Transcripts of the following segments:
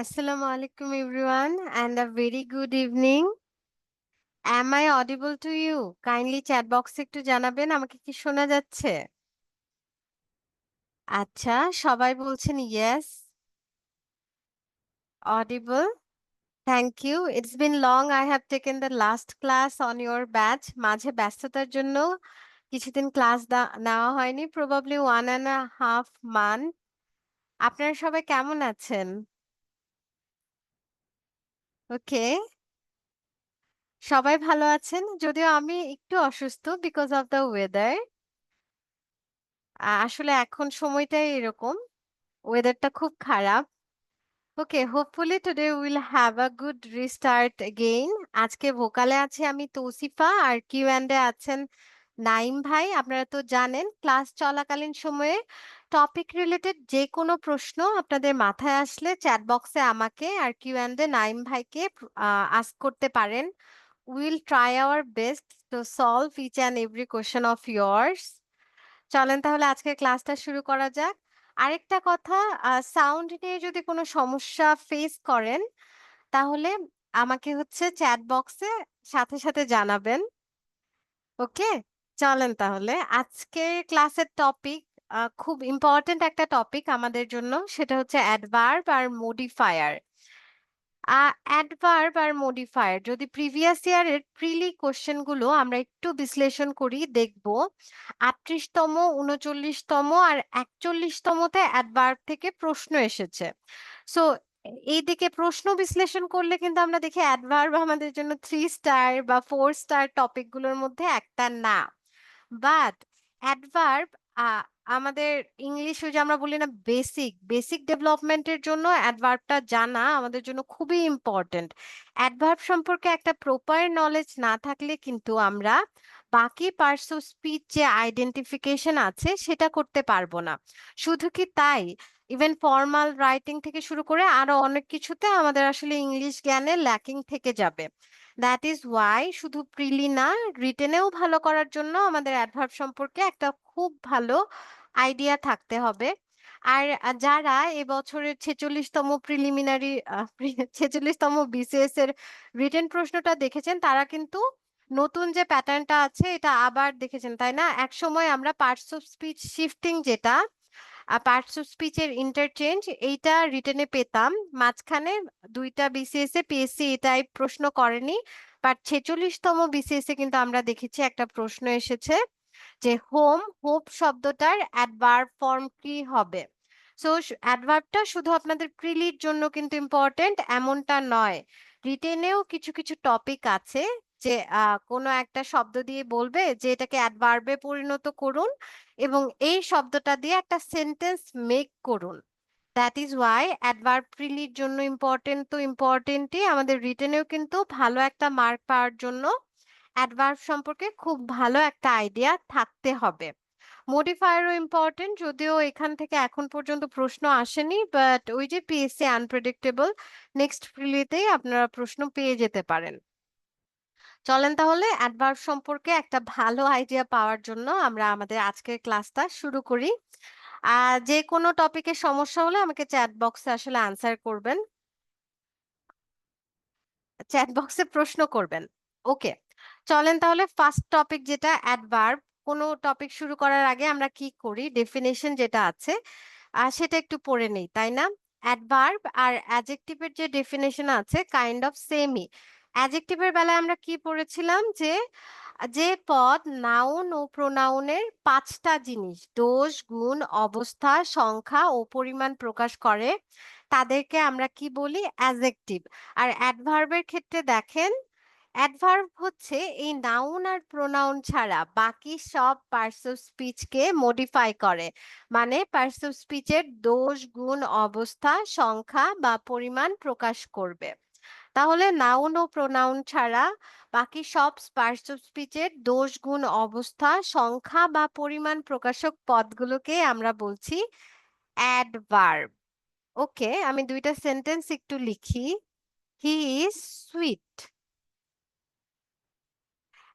Assalamu alaikum everyone and a very good evening. Am I audible to you? Kindly chat box এ একটু জানাবেন আমাকে কি শোনা যাচ্ছে? আচ্ছা, সবাই বলছেন yes, audible. Thank you. It's been long. I have taken the last class on your batch. মাঝে ব্যস্ততার জন্য কিছুদিন ক্লাস নেওয়া হয়নি, probably 1.5 month. আপনারা সবাই কেমন আছেন? ওকে, সবাই ভালো আছেন, যদিও আমি একটু অসুস্থ বিকজ অফ দ্য ওয়েদার। আসলে এখন সময়টাই এরকম, ওয়েদারটা খুব খারাপ। Okay, hopefully today will have a good restart again. আজকে ভোকালে আছি আমি তৌসিফা, আর কিউ অ্যান্ড এ আছেন নাইম ভাই। আপনারা তো জানেন ক্লাস চলাকালীন সময়ে টপিক রিলেটেড যে কোনো প্রশ্ন আপনাদের মাথায় আসলে চ্যাট বক্সে আমাকে আর কিউ অ্যান্ড এ নাইম ভাইকে আস্ক করতে পারেন। Will try our best to solve each and every question of yours. চলেন তাহলে আজকের ক্লাসটা শুরু করা যাক। আরেকটা কথা, সাউন্ড নিয়ে যদি কোনো সমস্যা ফেস করেন তাহলে আমাকে হচ্ছে চ্যাট বক্সে সাথে সাথে জানাবেন। ওকে, চলেন তাহলে আজকের ক্লাসের টপিক খুব ইম্পর্টেন্ট একটা টপিক আমাদের জন্য, সেটা হচ্ছে অ্যাডভার্ব আর মডিফায়ার। অ্যাডভার্ব আর মডিফায়ার যদি প্রিভিয়াস ইয়ারের প্রিলি কোশ্চেন গুলো আমরা একটু বিশ্লেষণ করি, দেখব 38তম, 39তম আর 41তমতে অ্যাডভার্ব থেকে প্রশ্ন এসেছে। সো এইদিকে প্রশ্ন বিশ্লেষণ করলে কিন্তু আমরা দেখি অ্যাডভার্ব আমাদের জন্য 3 স্টার বা 4 স্টার টপিক গুলোর মধ্যে একটা না। বাট অ্যাডভার্ব আমাদের ইংলিশ, ওই যে আমরা বলি না, বেসিক বেসিক ডেভেলপমেন্টের জন্য অ্যাডভার্বটা জানা আমাদের জন্য খুবই ইম্পর্টেন্ট। অ্যাডভার্ব সম্পর্কে একটা প্রপার নলেজ না থাকলে কিন্তু আমরা বাকি পার্টস অফ স্পিচ যে আইডেন্টিফিকেশন আছে সেটা করতে পারবো না। শুধু কি তাই, ইভেন ফর্মাল রাইটিং থেকে শুরু করে আরো অনেক কিছুতে আমাদের আসলে ইংলিশ জ্ঞানে ল্যাকিং থেকে যাবে। দ্যাট ইজ ওয়াই শুধু প্রিলি না, রিটেনেও ভালো করার জন্য আমাদের অ্যাডভার্ব সম্পর্কে একটা খুব ভালো আইডিয়া থাকতে হবে। আর যারা এবছরের 46তম প্রিলিমিনারি 46তম বিসিএস এর রিটেন প্রশ্নটা দেখেছেন তারা কিন্তু নতুন যে প্যাটার্নটা আছে এটা আবার দেখেছেন, তাই না? এক সময় আমরা পার্টস অফ স্পিচ শিফটিং, যেটা পার্টস অফ স্পিচের ইন্টারচেঞ্জ, এইটা রিটেনে পেতাম। মাঝখানে দুইটা বিসিএস এ পিএসসি এই টাইপ প্রশ্ন করেনি, বাট 46তম বিসিএস এ কিন্তু আমরা দেখেছি একটা প্রশ্ন এসেছে যে হোপ শব্দটার অ্যাডভার্ব ফর্ম কি হবে। সো অ্যাডভার্বটা শুধু আপনাদের প্রিলির জন্য কিন্তু ইম্পর্টেন্ট এমনটা নয়, রিটেনেও কিছু কিছু টপিক আছে যে কোনো একটা শব্দ দিয়ে বলবে যে এটাকে অ্যাডভার্বে পরিণত করুন এবং এই শব্দটা দিয়ে একটা সেন্টেন্স মেক করুন। দ্যাট ইজ ওয়াই অ্যাডভার্ব প্রিলির জন্য ইম্পর্টেন্ট, তো ইম্পর্টেন্টই আমাদের রিটেনেও কিন্তু ভালো একটা মার্ক পাওয়ার জন্য অ্যাডভার্ব সম্পর্কে খুব ভালো একটা আইডিয়া থাকতে হবে। মডিফায়ারও ইম্পর্টেন্ট, যদিও এখান থেকে এখন পর্যন্ত প্রশ্ন আসেনি, বাট ওই যে পিএসসি আনপ্রেডিক্টেবল, নেক্সট প্রিলিতেই আপনারা প্রশ্ন পেয়ে যেতে পারেন। চলেন তাহলে অ্যাডভার্ব সম্পর্কে একটা ভালো আইডিয়া পাওয়ার জন্য আমরা আমাদের আজকের ক্লাসটা শুরু করি। যে কোনো টপিকের সমস্যা হলে আমাকে চ্যাট বক্সে আসলে আনসার করবেন, চ্যাট বক্সে প্রশ্ন করবেন। ওকে, চলেন তাহলে ফার্স্ট টপিক যেটা অ্যাডভার্ব। কোনো টপিক শুরু করার আগে আমরা কি করি, ডেফিনেশন যেটা আছে সেটা একটু পড়ে নেই, তাই না? অ্যাডভার্ব আর অ্যাডজেক্টিভের যে ডেফিনেশন আছে কাইন্ড অফ সেমই। অ্যাডজেক্টিভের বেলায় আমরা কি পড়েছিলাম যে যে পদ নাউন ও প্রোনাউনের 5টা জিনিস, দোষ, গুণ, অবস্থা, সংখ্যা ও পরিমাণ প্রকাশ করে তাদেরকে আমরা কি বলি, অ্যাডজেক্টিভ। আর অ্যাডভার্বের ক্ষেত্রে দেখেন, অ্যাডভার্ব হচ্ছে এই নাউন আর প্রোনাউন ছাড়া বাকি সব পার্টস অফ স্পিচকে মডিফাই করে, মানে পার্টস অফ স্পিচের দোষ, গুণ, অবস্থা, সংখ্যা বা পরিমাণ প্রকাশ করবে। তাহলে নাউন ও প্রোনাউন ছাড়া বাকি সব পার্টস অফ স্পিচের দোষ, গুণ, অবস্থা, সংখ্যা বা পরিমাণ প্রকাশক পদগুলোকে আমরা বলছি অ্যাডভার্ব। ওকে, আমি দুইটা সেন্টেন্স একটু লিখি। He is sweet.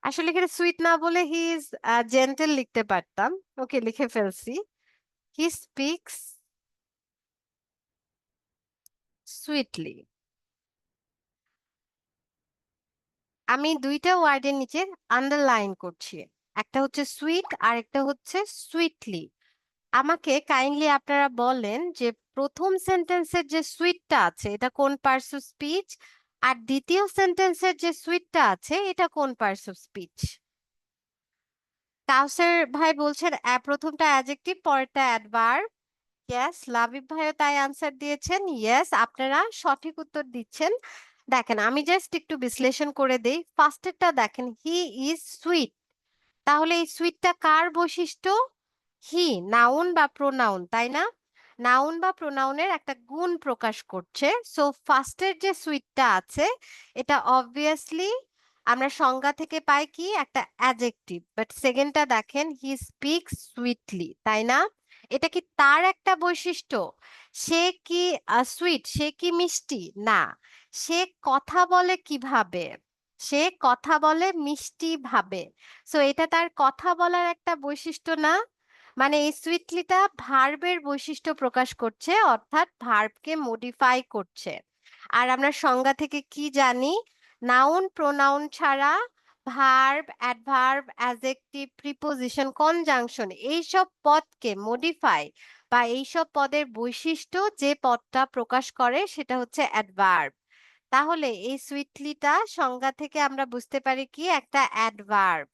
আসলে এখানে সুইট না বলে হি ইজ জেন্টেল লিখতে পারতাম। ওকে, লিখে ফেলছি। He speaks sweetly. আমি দুইটা ওয়ার্ডের নিচে আন্ডারলাইন করছি, একটা হচ্ছে সুইট আর একটা হচ্ছে সুইটলি। আমাকে কাইন্ডলি আপনারা বলেন যে প্রথম সেন্টেন্সের যে সুইটটা আছে এটা কোন পার্টস অফ স্পিচ, আর দ্বিতীয় সেন্টেন্সের যে সুইটটা আছে এটা কোন পার্টস অফ স্পিচ। কাউসার ভাই বলছেন প্রথমটা অ্যাডজেক্টিভ, পরেরটা অ্যাডভার্ব। ইয়েস, লাবিব ভাইও তাই আনসার দিয়েছেন। ইয়েস, আপনারা সঠিক উত্তর দিচ্ছেন। দেখেন আমি জাস্ট একটু বিশ্লেষণ করে দেই। ফার্স্টেরটা দেখেন, হি ইজ সুইট। তাহলে এই সুইটটা কার বৈশিষ্ট্য? হি, নাউন বা প্রোনাউন, তাই না? নাউন বা প্রোনাউনের একটা গুণ প্রকাশ করছে। সো ফার্স্টের যে সুইটটা আছে এটা অবভিয়াসলি আমরা সংজ্ঞা থেকে পাই কি একটা অ্যাডজেক্টিভ। বাট সেকেন্ডটা দেখেন, হি স্পিক্স সুইটলি, তাই না? এটা কি তার একটা বৈশিষ্ট্য? সে কি সুইট, সে কি মিষ্টি? না, সে কথা বলে কিভাবে? সে কথা বলে মিষ্টি ভাবে। সো এটা তার কথা বলার একটা বৈশিষ্ট্য না? মানে এই সুইটলিটা ভার্বের বৈশিষ্ট্য প্রকাশ করছে, অর্থাৎ ভার্বকে মডিফাই করছে। আর আমরা সংজ্ঞা থেকে কি জানি? নাউন প্রোনাউন ছাড়া verb, adverb, adjective, preposition, conjunction এইসব পদকে মডিফাই বা এইসব পদের বৈশিষ্ট্য যে পদটা প্রকাশ করে সেটা হচ্ছে অ্যাডভার্ব। তাহলে এই সুইটলিটা সংজ্ঞা থেকে আমরা বুঝতে পারি কি একটা অ্যাডভার্ব,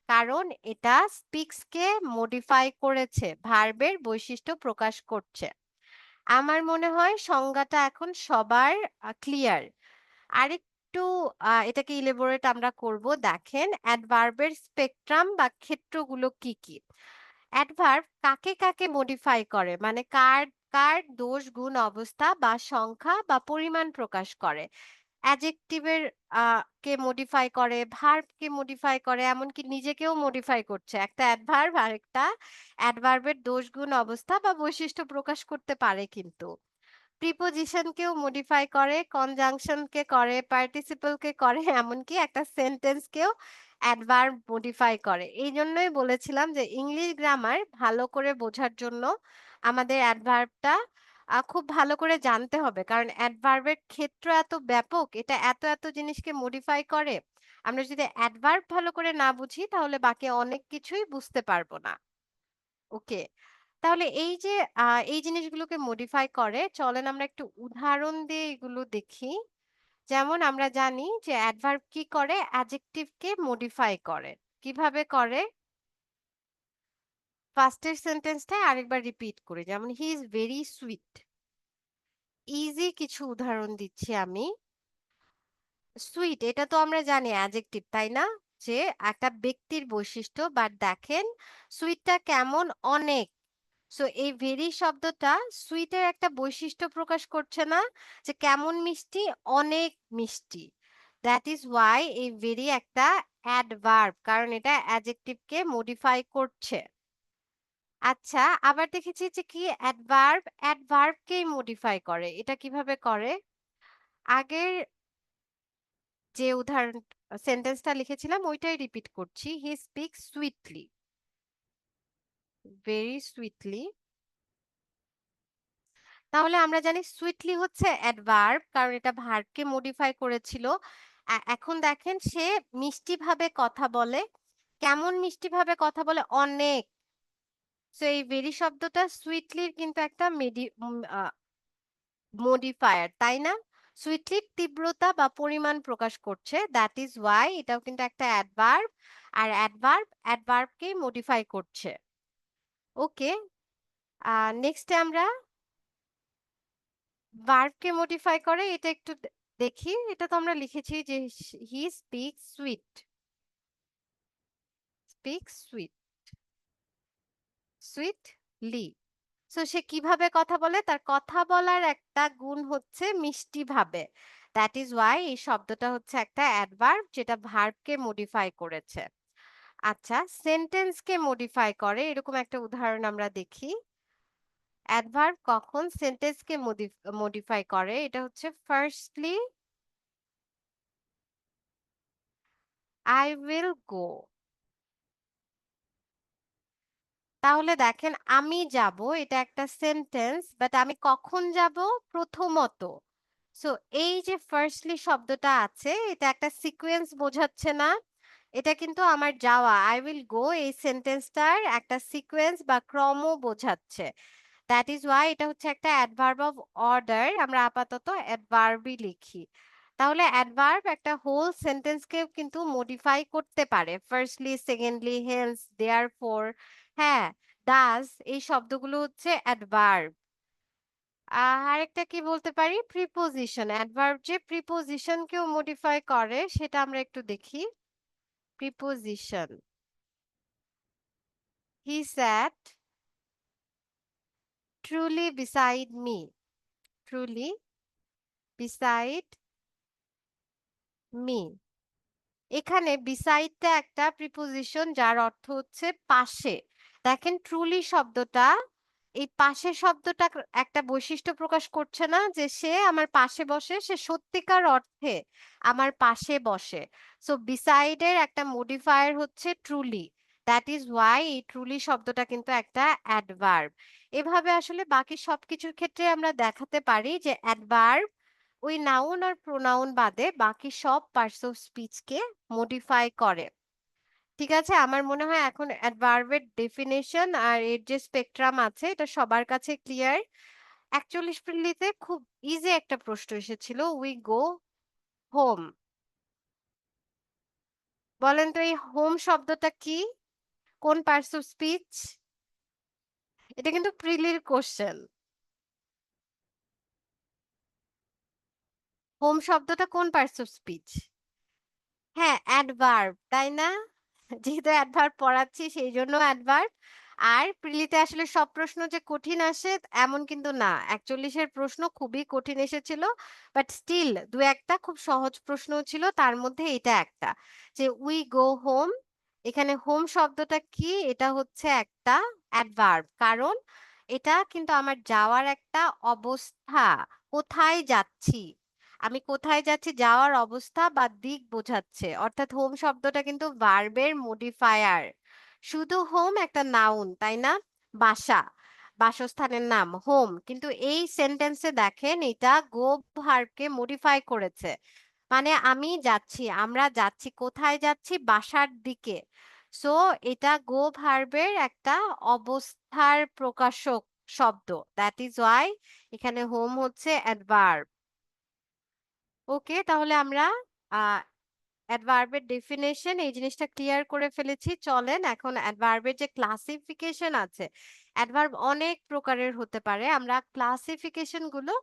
কারণ এটা স্পিক্স কে মডিফাই করেছে, ভার্বের বৈশিষ্ট্য প্রকাশ করছে। আমার মনে হয় সংজ্ঞাটা এখন সবার ক্লিয়ার। আরেকটু এটাকে ইলেবোরেট আমরা করব। দেখেন অ্যাডভার্বের স্পেকট্রাম বা ক্ষেত্রগুলো কি কি। অ্যাডভার্ব কাকে কাকে মডিফাই করে, মানে কার কার দোষ গুণ অবস্থা বা সংখ্যা বা পরিমাণ প্রকাশ করে। অ্যাডজেক্টিভের কে মডিফাই করে, ভার্ব কে মডিফাই করে, এমনকি নিজেকেও মডিফাই করছে। একটা অ্যাডভার্ব আরেকটা অ্যাডভার্বের দোষ গুণ অবস্থা বা বৈশিষ্ট্য প্রকাশ করতে পারে কিন্তু। প্রিপোজিশনকেও মডিফাই করে, কনজাংশনকে করে, পার্টিসিপলকে করে, এমনকি একটা সেন্টেন্সকেও অ্যাডভার্ব মডিফাই করে। এই জন্যই বলেছিলাম যে ইংলিশ গ্রামার ভালো করে বোঝার জন্য আমাদের অ্যাডভার্বটা খুব ভালো করে জানতে হবে, কারণ অ্যাডভার্বের ক্ষেত্র এত ব্যাপক, এটা এত এত জিনিসকে মডিফাই করে। আমরা যদি অ্যাডভার্ব ভালো করে না বুঝি তাহলে বাকি অনেক কিছুই বুঝতে পারবো না। ওকে, তাহলে এই যে এই জিনিসগুলোকে মডিফাই করে, চলেন আমরা একটু উদাহরণ দিয়ে এগুলো দেখি। যেমন আমরা জানি যে অ্যাডভার্ব কি করে, অ্যাডজেক্টিভকে মডিফাই করে। কিভাবে করে? ফার্স্টের সেন্টেন্সটা আরেকবার রিপিট করি, যেমন he is very sweet. Easy কিছু উদাহরণ দিচ্ছি আমি। সুইট এটা তো আমরা জানি অ্যাডজেক্টিভ, তাই না? যে একটা ব্যক্তির বৈশিষ্ট্য। বাট দেখেন সুইটটা কেমন, অনেক। সো এই ভেরি শব্দটা সুইটের একটা বৈশিষ্ট্য প্রকাশ করছে না, যে কেমন মিষ্টি, অনেক মিষ্টি। দ্যাট ইজ ওয়াই এই ভেরি একটা অ্যাডভার্ব, কারণ এটা অ্যাডজেক্টিভকে মডিফাই করছে। আচ্ছা, আবার দেখেছি যে কি অ্যাডভার্ব অ্যাডভার্বকেই মডিফাই করে। এটা কিভাবে করে? আগের যে উদাহরণ সেন্টেন্সটা লিখেছিলাম ওইটাই রিপিট করছি। He speaks sweetly, very sweetly. তাহলে আমরা জানি সুইটলি হচ্ছে অ্যাডভার্ব, কারণ এটা ভার্বকে মডিফাই করেছিল। এখন দেখেন সে মিষ্টি ভাবে কথা বলে। কেমন মিষ্টি ভাবে কথা বলে? অনেক। সো এই ভেরি শব্দটা সুইটলির কিন্তু একটা মডিফায়ার, তাই না? সুইটলির তীব্রতা বা পরিমাণ প্রকাশ করছে, দ্যাট ইজ ওয়াই এটাও কিন্তু একটা অ্যাডভার্ব। আর অ্যাডভার্ব অ্যাডভার্বকেই মডিফাই করছে। ওকে, নেক্সটে আমরা ভার্বকে মডিফাই করে এটা একটু দেখি। এটা তো আমরা লিখেছি যে he speak sweet, speak sweet, sweetly. So সে কিভাবে কথা বলে? তার কথা বলার একটা গুণ হচ্ছে মিষ্টি ভাবে। দ্যাট ইজ ওয়াই এই শব্দটা হচ্ছে একটা অ্যাডভার্ব যেটা ভার্বকে মডিফাই করেছে। আচ্ছা, সেন্টেন্সকে মডিফাই করে এরকম একটা উদাহরণ আমরা দেখি। অ্যাডভার্ব কখন সেন্টেন্সকে মডিফাই করে? এটা হচ্ছে ফার্স্টলি আই উইল গো। তাহলে দেখেন আমি যাব, এটা একটা সেন্টেন্স, বাট আমি কখন যাব? প্রথমত। সো এই যে ফার্স্টলি শব্দটা আছে এটা একটা সিকোয়েন্স বোঝাচ্ছে না? এটা কিন্তু আমার যাওয়া I will go এই সেন্টেন্সটার একটা সিকোয়েন্স বা ক্রম বোঝাচ্ছে। দ্যাট ইস ওয়াই এটা হচ্ছে একটা অ্যাডভার্ব অফ অর্ডার। আমরা আপাতত অ্যাডভার্বই লিখি। তাহলে অ্যাডভার্ব একটা হোল সেন্টেন্সকেও কিন্তু মডিফাই করতে পারে। ফার্স্টলি, সেকেন্ডলি, হেন্স, দেয়ারফর, হ্যাঁ, ডাজ এই শব্দগুলো হচ্ছে অ্যাডভার্ব। আরেকটা কি বলতে পারি? প্রিপোজিশন। অ্যাডভার্ব যে প্রিপোজিশনকেও মডিফাই করে সেটা আমরা একটু দেখি। Preposition. He sat truly beside me. Truly beside me. এখানে beside টা একটা প্রিপোজিশন যার অর্থ হচ্ছে পাশে। দেখেন ট্রুলি শব্দটা এই পাশে শব্দটা একটা বৈশিষ্ট্য প্রকাশ করছে না যে সে আমার পাশে বসে, সে সত্যিকার অর্থে আমার পাশে বসে। সো beside এর একটা মডিফায়ার হচ্ছে ট্রুলি। দ্যাট ইজ ওয়াই এই ট্রুলি শব্দটা কিন্তু একটা অ্যাডভার্ব। এভাবে আসলে বাকি সবকিছুর ক্ষেত্রে আমরা দেখাতে পারি যে অ্যাডভার্ব ওই নাউন আর প্রোনাউন বাদে বাকি সব পার্টস অফ স্পিচকে মডিফাই করে। ঠিক আছে? আমার মনে হয় এখন অ্যাডভার্বের ডেফিনিশন আর এর যে স্পেকট্রাম আছে এটা সবার কাছে ক্লিয়ার। ৪১ প্রিলিতে খুব ইজি একটা প্রশ্ন এসেছিল, উই গো হোম। বলেন তো এই হোম শব্দটা কি? কোন পার্টস অফ স্পিচ? এটা কিন্তু প্রিলির কোশ্চেন। হোম শব্দটা কোন পার্টস অফ স্পিচ? হ্যাঁ, অ্যাডভার্ব, তাই না? যেহেতু অ্যাডভার্ব পড়াচ্ছি সেই জন্য অ্যাডভার্ব। আর প্রিলিতে আসলে সব প্রশ্ন যে কঠিন আসে এমন কিন্তু না। ৪১ এর প্রশ্ন খুবই কঠিন এসেছিল। বাট স্টিল ২-১ টা খুব সহজ প্রশ্নও ছিল। তার মধ্যে এটা একটা। যে উই গো হোম। এখানে হোম শব্দটা কি? এটা হচ্ছে একটা অ্যাডভার্ব। কারণ এটা কিন্তু আমার যাওয়ার একটা অবস্থা। কোথায় যাচ্ছি? আমি কোথায় যাচ্ছি যাওয়ার অবস্থা বা দিক বোঝাচ্ছে। অর্থাৎ হোম শব্দটা কিন্তু ভার্বের মডিফায়ার। শুধু হোম একটা নাউন, তাই না? বাসা, বাসস্থানের নাম হোম। কিন্তু এই সেন্টেন্সে দেখেন এটা গো ভার্বকে মডিফাই করেছে। মানে আমি যাচ্ছি, আমরা যাচ্ছি, কোথায় যাচ্ছি? বাসার দিকে। সো এটা গো ভার্বের একটা অবস্থার প্রকাশক শব্দ। দ্যাট ইজ ওয়াই এখানে হোম হচ্ছে অ্যাডভার্ব। ওকে, তাহলে আমরা আ অ্যাডভার্বের ডেফিনিশন এই জিনিসটা ক্লিয়ার করে ফেলেছি। চলেন এখন অ্যাডভার্বের যে ক্লাসিফিকেশন আছে, অ্যাডভার্ব অনেক প্রকারের হতে পারে। আমরা ক্লাসিফিকেশন গুলো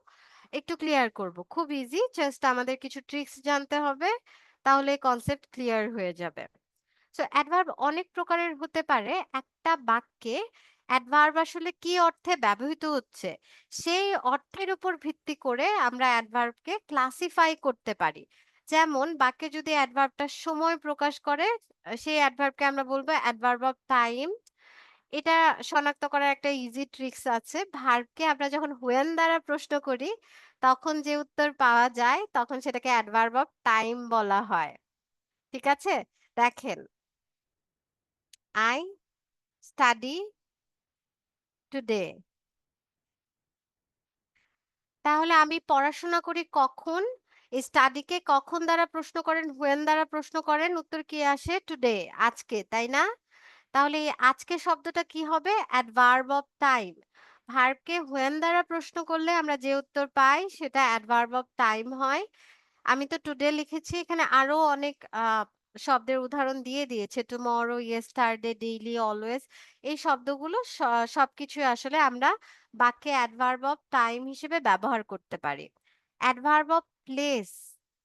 একটু ক্লিয়ার করব। খুব ইজি, জাস্ট আমাদের কিছু ট্রিক্স জানতে হবে। তাহলে কনসেপ্ট ক্লিয়ার হয়ে যাবে। সো অ্যাডভার্ব অনেক প্রকারের হতে পারে। একটা বাক্যে অ্যাডভার্ব আসলে কি অর্থে ব্যবহৃত হচ্ছে সেই অর্থের উপর ভিত্তি করে আমরা অ্যাডভার্বকে ক্লাসিফাই করতে পারি। যেমন বাক্যে যদি অ্যাডভার্বটা সময় প্রকাশ করে সেই অ্যাডভার্বকে আমরা বলবো অ্যাডভার্ব অফ টাইম। এটা শনাক্ত করার একটা ইজি ট্রিক্স আছে। ভার্বকে আমরা যখন হোয়েন দ্বারা প্রশ্ন করি তখন যে উত্তর পাওয়া যায় তখন সেটাকে অ্যাডভার্ব অফ টাইম বলা হয়। ঠিক আছে? দেখেন, I study today. তাহলে আমি পড়াশোনা করি কখন? এই স্টাডিকে কখন দ্বারা প্রশ্ন করেন, when দ্বারা প্রশ্ন করেন, উত্তর কি আসে? টুডে, আজকে, তাই না? তাহলে এই আজকে শব্দটা কি হবে? Adverb of time. ভার্বকে when দ্বারা প্রশ্ন করলে আমরা যে উত্তর পাই সেটা অ্যাডভার্ব অফ টাইম হয়। আমি তো টুডে লিখেছি, এখানে আরো অনেক শব্দের উদাহরণ দিয়ে দিয়েছে। Tomorrow, yesterday, daily, always. এই শব্দগুলো সবকিছুই আসলে আমরা বাক্যে অ্যাডভার্ব অফ টাইম হিসেবে ব্যবহার করতে পারি। Adverb of place.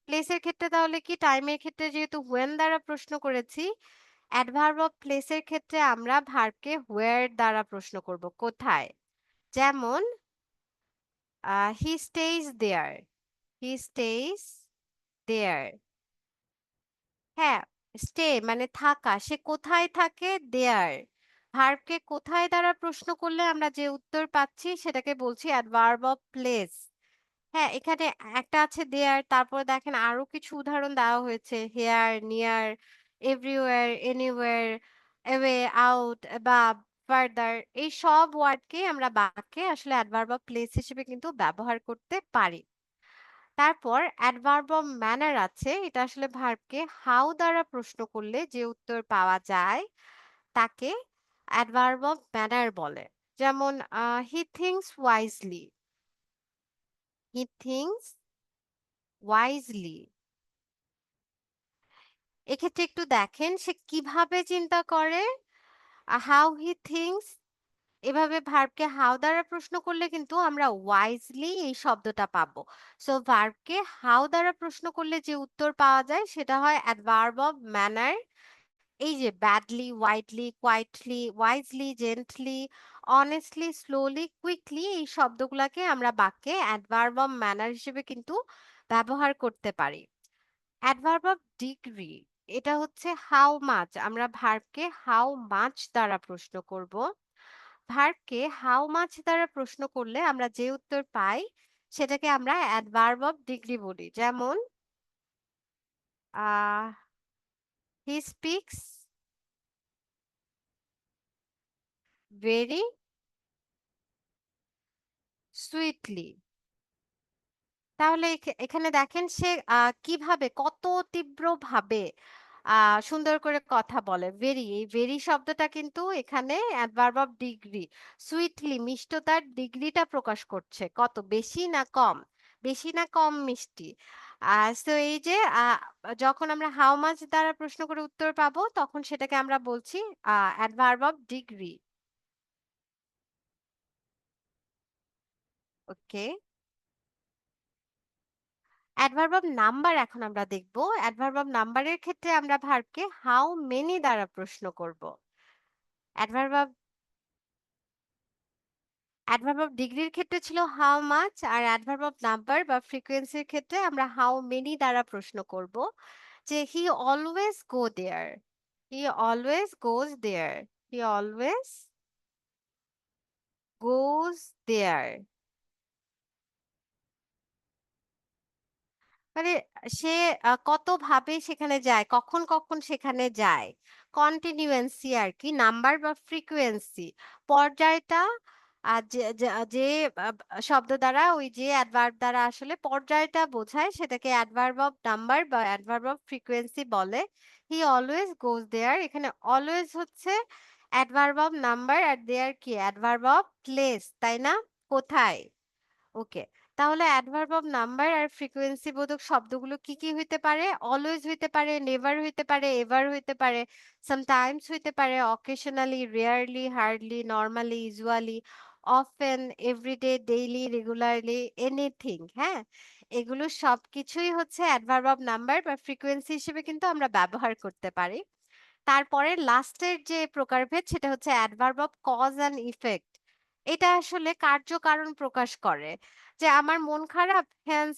প্লেসের ক্ষেত্রে তাহলে কি? টাইমের ক্ষেত্রে যেহেতু when দ্বারা প্রশ্ন করেছি, অ্যাডভার্ব অফ প্লেসের ক্ষেত্রে আমরা ভার্বকে where দ্বারা প্রশ্ন করব। কোথায়? যেমন হি স্টেইজ দেয়ার। হি স্টেইজ দেয়ার। হ্যাঁ, স্টে মানে থাকা। সে কোথায় থাকে? দেয়ার। ভার্বকে কোথায় দ্বারা প্রশ্ন করলে আমরা যে উত্তর পাচ্ছি সেটাকে বলছি অ্যাডভার্ব অফ প্লেস। হ্যাঁ, এখানে একটা আছে দেয়ার, তারপরে দেখেন আরো কিছু উদাহরণ দেওয়া হয়েছে। Here, near, everywhere, anywhere, away, out, above, further. এই সব ওয়ার্ডকে আমরা বাক্যে আসলে অ্যাডভার্ব অফ প্লেস হিসেবে কিন্তু ব্যবহার করতে পারি। তারপর অ্যাডভার্ব অফ ম্যানার আছে। এটা আসলে ভার্বকে হাউ দ্বারা প্রশ্ন করলে যে উত্তর পাওয়া যায় তাকে অ্যাডভার্ব অফ ম্যানার বলে। যেমন he thinks wisely, he thinks wisely. এক্ষেত্রে একটু দেখেন সে কিভাবে চিন্তা করে। হাউ হি থিংস, এভাবে ভার্বকে হাউ দ্বারা প্রশ্ন করলে কিন্তু আমরা ওয়াইজলি এই শব্দটা পাবো। সো ভার্বকে হাউ দ্বারা প্রশ্ন করলে যে উত্তর পাওয়া যায় সেটা হয় অ্যাডভার্ব অফ ম্যানার। এই যে badly, widely, quietly, wisely, gently, honestly, slowly, quickly, এই শব্দগুলাকে আমরা বাক্যে অ্যাডভার্ব অফ ম্যানার হিসেবে কিন্তু ব্যবহার করতে পারি। অ্যাডভার্ব অফ ডিগ্রি, এটা হচ্ছে হাউ মাচ। আমরা ভার্বকে হাউ মাচ দ্বারা প্রশ্ন করব। ভার্বকে হাউ মাচ দ্বারা প্রশ্ন করলে আমরা যে উত্তর পাই সেটাকে আমরা অ্যাডভার্ব অফ ডিগ্রি বলি। যেমন হি স্পিক্স ভেরি সুইটলি। তাহলে এখানে দেখেন সে কিভাবে কত তীব্রভাবে সুন্দর করে কথা বলে। ভেরি, এই ভেরি শব্দটা কিন্তু এখানে অ্যাডভার্ব অফ ডিগ্রি। সুইটলি, মিষ্টতার ডিগ্রিটা প্রকাশ করছে, কত বেশি না কম, বেশি না কম মিষ্টি। সো এই যে যখন আমরা হাউ মাচ দ্বারা প্রশ্ন করে উত্তর পাবো তখন সেটাকে আমরা বলছি adverb of degree. Okay, adverb of number এখন আমরা দেখব। অ্যাডভার্ব অফ নাম্বারের ক্ষেত্রে আমরা ভার্বকে হাউ মেনি দ্বারা প্রশ্ন করব। অ্যাডভার্ব অফ অ্যাডভার্ব অফ ডিগ্রির ক্ষেত্রে ছিল হাউ মাচ, আর অ্যাডভার্ব অফ নাম্বার বা ফ্রিকোয়েন্সির ক্ষেত্রে আমরা হাউ মেনি দ্বারা প্রশ্ন করব। যে he always go there, he always goes there, he always goes there. মানে সে কতভাবে সেখানে যায়, কখন কখন সেখানে যায়। কন্টিনিউয়েন্সি আর কি, নাম্বার বা ফ্রিকোয়েন্সি পর্যায়টা যে যে যে শব্দ দ্বারা ওই যে অ্যাডভার্ব দ্বারা আসলে পর্যায়টা বোঝায় সেটাকে অ্যাডভার্ব অফ নাম্বার বা অ্যাডভার্ব অফ ফ্রিকোয়েন্সি বলে। হি অলওয়েজ গোজ দেয়ার, এখানে অলওয়েজ হচ্ছে অ্যাডভার্ব অফ নাম্বার আর দেয়ার কি অ্যাডভার্ব অফ প্লেস, তাই না? কোথায়। ওকে, তাহলে অ্যাডভার্ব অফ নাম্বার আর ফ্রিকোয়েন্সি বোধক শব্দগুলো কি কি হইতে পারে? অলওয়েজ হইতে পারে, নেভার হইতে পারে, এভার হইতে পারে, সামটাইমস হইতে পারে, occasionally, rarely, hardly, normally, usually, often, everyday, daily, regularly, anything. হ্যাঁ, এগুলো সবকিছুই হচ্ছে অ্যাডভার্ব অফ নাম্বার বা ফ্রিকোয়েন্সি হিসেবে কিন্তু আমরা ব্যবহার করতে পারি। তারপরে লাস্টের যে প্রকারভেদ সেটা হচ্ছে adverb of cause and effect. এটা আসলে কার্য-কারণ প্রকাশ করে। যে আমার মন খারাপ, হেন্স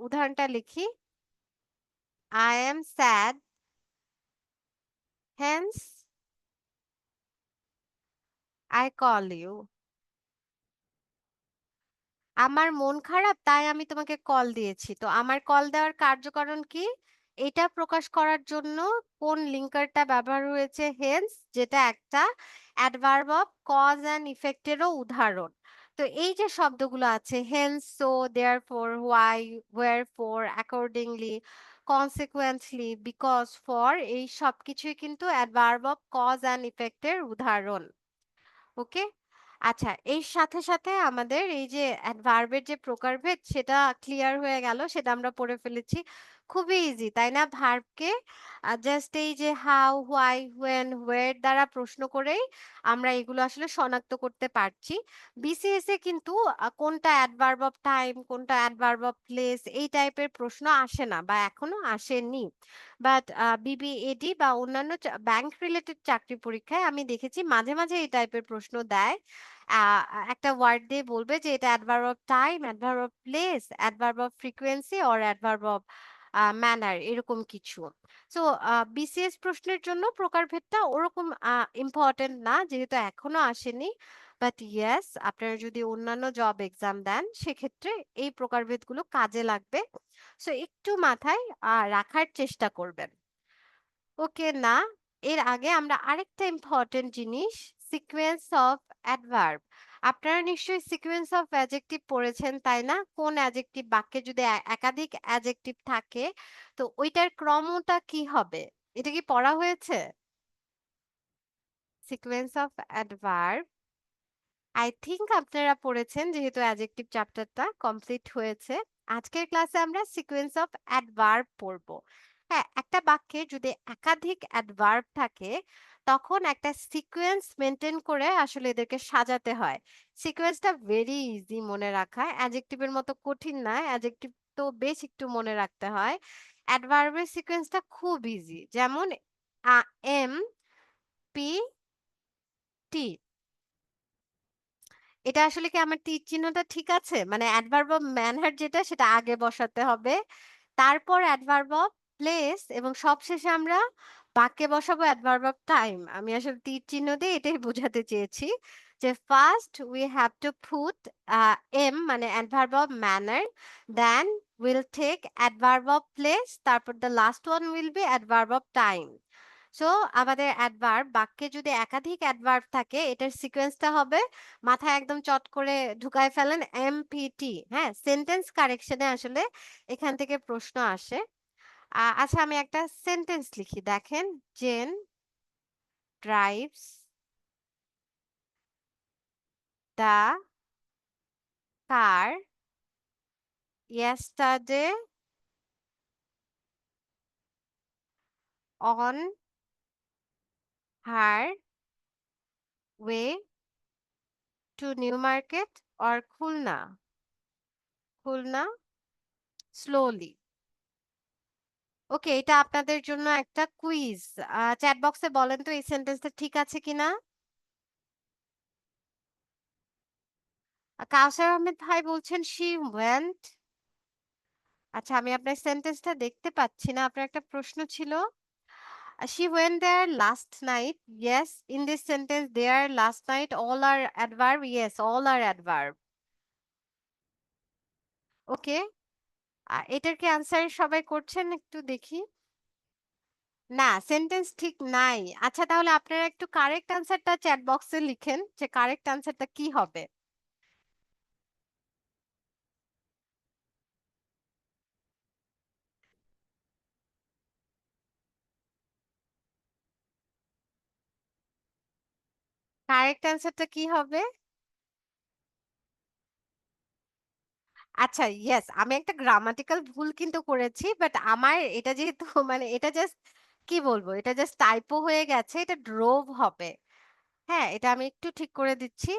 উদাহরণটা লিখি। I am sad, hence I call you. আমার মন খারাপ তাই আমি তোমাকে কল দিয়েছি। তো আমার কল দেওয়ার কার্যকারণ কি? এটা প্রকাশ করার জন্য কোন লিঙ্কারটা ব্যবহার হয়েছে? হেন্স, যেটা একটা adverb of cause and effect এরও উদাহরণ। তো এই যে শব্দগুলো আছে hence, so, therefore, why, wherefore, accordingly, consequently, because, for, এই সবকিছুই কিন্তু adverb of cause and effect এর উদাহরণ। ওকে, আচ্ছা, এর সাথে সাথে আমাদের এই যে ভার্বের যে প্রকারভেদ সেটা ক্লিয়ার হয়ে গেল, সেটা আমরা পড়ে ফেলেছি। খুবই ইজি তাই না? ভার্বকে জাস্ট এই যে হাউ, হোয়াই, হোয়েন, হোয়ার দ্বারা প্রশ্ন করেই আমরা এগুলো আসলে শনাক্ত করতে পারছি। বিসিএস এ কিন্তু কোনটা অ্যাডভার্ব অফ টাইম, কোনটা অ্যাডভার্ব অফ প্লেস, এই টাইপের প্রশ্ন আসে না বা এখনো আসেনি। বাট বিবিএডি বা অন্যান্য ব্যাংক রিলেটেড চাকরি পরীক্ষায় আমি দেখেছি মাঝে মাঝে এই টাইপের প্রশ্ন দেয়। একটা ওয়ার্ড দিয়ে বলবে যে এটা adverb of time, adverb of place, adverb of frequency or adverb of manner, এরকম কিছু। সো বিসিএস প্রশ্নের জন্য প্রকারভেদটা ওরকম ইম্পর্টেন্ট না, যেহেতু এখনো আসেনি। বাট ইয়েস, আপনারা যদি অন্যান্য জব এক্সাম দেন সেক্ষেত্রে এই প্রকারভেদগুলো কাজে লাগবে। সো একটু মাথায় রাখার চেষ্টা করবেন। ওকে না, এর আগে আমরা আরেকটা ইম্পর্টেন্ট জিনিস, সিকোয়েন্স অফ অ্যাডভার্ব। আপনারা নিশ্চয়ই সিকোয়েন্স অফ অ্যাডজেক্টিভ পড়েছেন, তাই না? কোন অ্যাডজেক্টিভ বাক্যে যদি একাধিক অ্যাডজেক্টিভ থাকে, তো ওইটার ক্রমটা কি হবে? এটা কি পড়া হয়েছে? Sequence of adverb I think আপনারা পড়েছেন যেহেতু অ্যাডজেক্টিভ চ্যাপ্টারটা কমপ্লিট হয়েছে। আজকের ক্লাসে আমরা সিকোয়েন্স অফ অ্যাডভার্ব পড়ব। হ্যাঁ, একটা বাক্যে যদি একাধিক অ্যাডভার্ব থাকে তখন একটা সিকোয়েন্স মেনটেন করে আসলে এদেরকে সাজাতে হয়। সিকোয়েন্সটা ভেরি ইজি মনে রাখা, অ্যাডজেক্টিভের মতো কঠিন না। অ্যাডজেক্টিভ তো বেশ একটু মনে রাখতে হয়। অ্যাডভার্বের সিকোয়েন্সটা খুব ইজি। যেমন এম পি টি, এটা আসলে কি আমার তীর চিহ্নটা ঠিক আছে? মানে অ্যাডভার্ব অফ ম্যানার যেটা সেটা আগে বসাতে হবে। তারপর অ্যাডভার্ব অফ প্লেস এবং সবশেষে আমরা বাক্যে বসাবো অ্যাডভার্ব অফ টাইম। আমি আসলে তীর চিহ্ন দিয়ে এটাই বোঝাতে চেয়েছি যে first we have to put M মানে adverb of manner, then will take adverb of place, তারপর the last one will be adverb of time. So আমাদের অ্যাডভার্ব বাক্যে যদি একাধিক অ্যাডভার্ব থাকে এটার সিকোয়েন্সটা হবে, মাথায় একদম চট করে ঢুকায় ফেলেন, এমপিটি। হ্যাঁ, সেন্টেন্স কারেকশনে আসলে এখান থেকে প্রশ্ন আসে। আচ্ছা, আমি একটা সেন্টেন্স লিখি, দেখেন। Jane drives the car yesterday on her way to New Market or Khulna. Khulna slowly. ওকে, এটা আপনাদের জন্য একটা কুইজ। চ্যাট বক্সে বলেন তো এই সেন্টেন্সটা ঠিক আছে কিনা। কাউসার আহমেদ ভাই বলছেন শি ওয়েন্ট। আচ্ছা, আমি আপনার সেন্টেন্সটা দেখতে পাচ্ছি না, আপনার একটা প্রশ্ন ছিল। She went there last night. Yes, in this sentence, there last night, all are adverb. Yes, all are adverb. ওকে, এটার কি আনসার সবাই করছেন একটু দেখি। না, সেন্টেন্স ঠিক নাই। আচ্ছা, তাহলে আপনারা একটু কারেক্ট আনসারটা চ্যাট বক্সে লিখেন যে কারেক্ট আনসারটা কি হবে। কারেক্ট আনসারটা কি হবে? আচ্ছা, ইয়েস, আমি একটা গ্রামাটিক্যাল ভুল কিন্তু করেছি, বাট আমার এটা যেহেতু মানে এটা জাস্ট কি বলবো, এটা জাস্ট টাইপো হয়ে গেছে, এটা ড্রোভ হবে। হ্যাঁ, এটা আমি একটু ঠিক করে দিচ্ছি।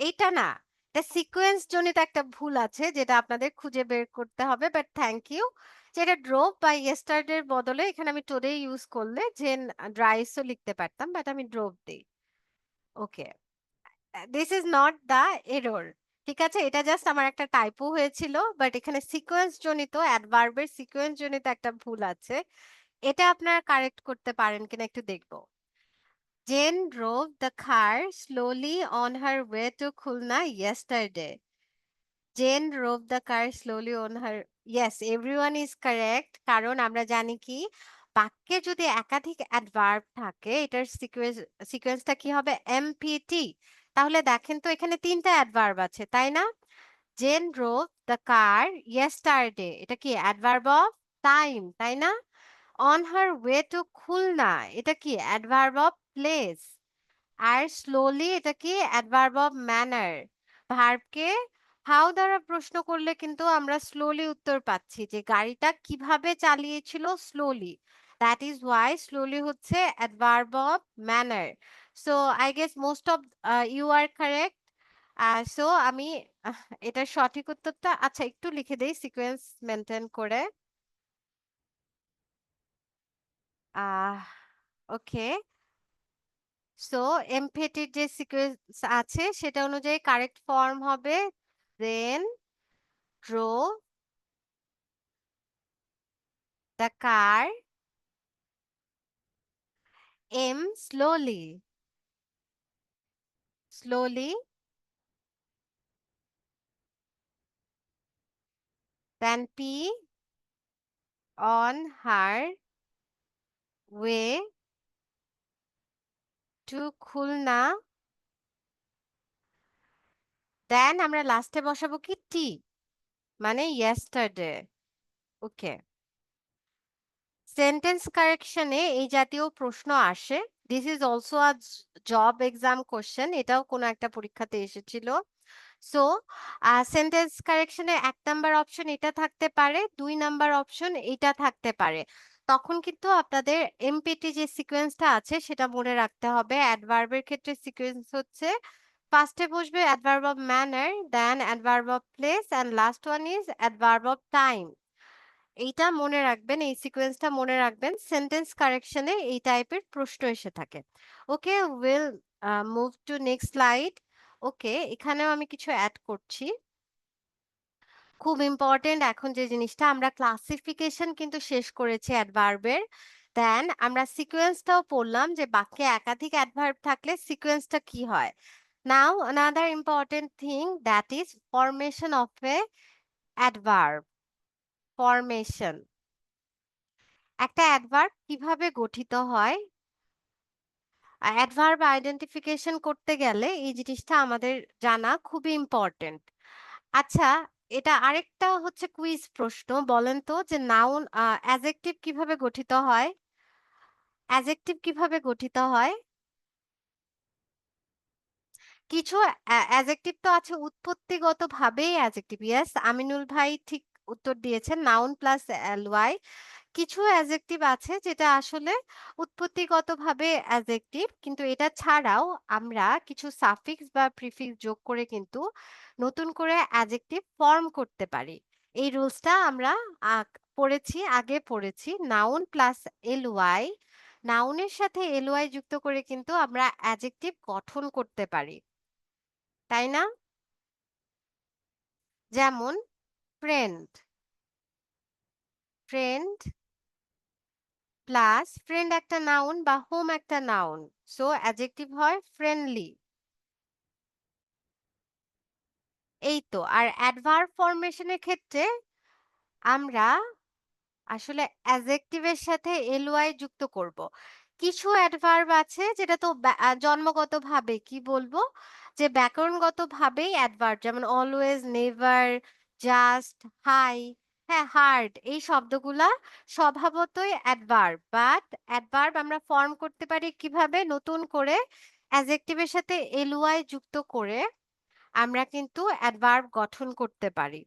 এইটা না, এটা সিকোয়েন্স জনিত একটা ভুল আছে যেটা আপনাদের খুঁজে বের করতে হবে, বাট থ্যাংক ইউ। যেটা ড্রোভ বা ইয়েস্টারডের বদলে এখানে আমি টুডে ইউজ করলে যে ড্রাইসও লিখতে পারতাম, বাট আমি ড্রোভ দিই। Okay, this is not the error. ঠিক আছে, এটা জাস্ট আমার একটা টাইপো হয়েছিল, বাট এখানে সিকোয়েন্স জনিত অ্যাডভার্বের সিকোয়েন্স জনিত একটা ভুল আছে। এটা আপনারা কারেক্ট করতে পারেন কিনা একটু দেখবো। Jane drove the car slowly on her way to Khulna yesterday. Jane drove the car slowly on her. Yes, everyone is correct. কারণ আমরা জানি কি বাক্যে যদি একাধিক অ্যাডভার্ব থাকে এটার সিকোয়েন্সটা কি হবে, এমপিটি। তাহলে দেখেন তো এখানে তিনটা অ্যাডভার্ব আছে, তাই না? Jane drove the car yesterday, এটা কি অ্যাডভার্ব অফ টাইম, তাই না? On her way to Khulna, এটা কি অ্যাডভার্ব অফ প্লেস। আর স্লোলি, এটা কি অ্যাডভার্ব অফ ম্যানার। ভার্বকে হাউ দ্বারা প্রশ্ন করলে কিন্তু আমরা স্লোলি উত্তর পাচ্ছি যে গাড়িটা কিভাবে চালিয়েছিল, slowly. That is why slowly হচ্ছে adverb of manner. So I guess most of you are correct. So আমি এটার সঠিক উত্তরটা আচ্ছা একটু লিখে দেই সিকোয়েন্স মেনটেন করে। আহ ওকে, সো এমফেটির যে সিকোয়েন্স আছে সেটা অনুযায়ী কারেক্ট ফর্ম হবে then drove the car M slowly, slowly, then P on her way to Khulna then আমরা লাস্টে বসাবো কি টি, মানে ইয়েস্টারডে। ওকে। সেন্টেন্স কারেকশনে এই জাতীয় প্রশ্ন আসে। This is also a job exam question, এটাও কোনো একটা পরীক্ষাতে এসেছিল। সো সেন্টেন্স কারেকশনে 1 নাম্বার অপশন এটা থাকতে পারে, 2 নাম্বার অপশন এটা থাকতে পারে। তখন কিন্তু আপনাদের এমপিটি যে সিকোয়েন্সটা আছে সেটা মনে রাখতে হবে। অ্যাডভার্বের ক্ষেত্রে সিকোয়েন্স হচ্ছে ফার্স্টে বসবে adverb of manner, then adverb of place, and last one is adverb of time. এইটা মনে রাখবেন, এই সিকোয়েন্সটা মনে রাখবেন। সেন্টেন্স কারেকশনে এই টাইপের প্রশ্ন এসে থাকে। Okay, will move to next slide. Okay, এখানেও আমি কিছু অ্যাড করছি। খুব ইম্পর্টেন্ট এখন যে জিনিসটা, আমরা ক্লাসিফিকেশন কিন্তু শেষ করেছি অ্যাডভার্বের। দেন আমরা সিকোয়েন্সটাও পড়লাম যে বাক্যে একাধিক অ্যাডভার্ব থাকলে সিকোয়েন্সটা কি হয়। নাও another important thing, that is formation of a adverb. Formation, একটা অ্যাডভার্ব কিভাবে গঠিত হয়, অ্যাডভার্ব আইডেন্টিফিকেশন করতে গেলে এই জিনিসটা আমাদের জানা খুবই ইম্পর্টেন্ট। আচ্ছা, এটা আরেকটা হচ্ছে কুইজ প্রশ্ন। বলেন তো যে নাউন অ্যাডজেক্টিভ কিভাবে গঠিত হয়? অ্যাডজেক্টিভ কিভাবে গঠিত হয়? কিছু অ্যাডজেক্টিভ তো আছে উৎপত্তিগতভাবেই অ্যাডজেক্টিভ। ইয়েস, আমিনুল ভাই ঠিক উত্তর দিয়েছেন, নাউন প্লাস এলওয়াই। কিছু অ্যাডজেক্টিভ আছে যেটা আসলে উৎপত্তিগতভাবে অ্যাডজেক্টিভ, কিন্তু এটা ছাড়াও আমরা কিছু সাফিক্স বা প্রিফিক্স যোগ করে কিন্তু নতুন করে অ্যাডজেক্টিভ ফর্ম করতে পারি। এই রুলসটা আমরা আগে পড়েছি। নাউন প্লাস এলওয়াই, নাউনের সাথে এলওয়াই যুক্ত করে কিন্তু আমরা অ্যাডজেক্টিভ গঠন করতে পারি, তাই না? যেমন ফ্রেন্ড, ফ্রেন্ড প্লাস ফ্রেন্ড একটা নাউন বা হোম একটা নাউন, সো অ্যাডজেক্টিভ হয় ফ্রেন্ডলি। এই তো। আর অ্যাডভার্ব ফরমেশনের ক্ষেত্রে আমরা আসলে অ্যাডজেক্টিভের সাথে এলওয়াই যুক্ত করব। কিছু অ্যাডভার্ব আছে যেটা তো জন্মগতভাবে কি বলবো, যে ব্যাকরণগতভাবেই অ্যাডভার্ব, যেমন অলওয়েজ, নেভার, জাস্ট, হাই, হ্যাঁ, হার্ড, এই শব্দগুলা স্বভাবতই অ্যাডভার্ব। বাট অ্যাডভার্ব আমরা ফর্ম করতে পারি কিভাবে, নতুন করে অ্যাডজেক্টিভের সাথে এলওয়াই যুক্ত করে আমরা কিন্তু অ্যাডভার্ব গঠন করতে পারি।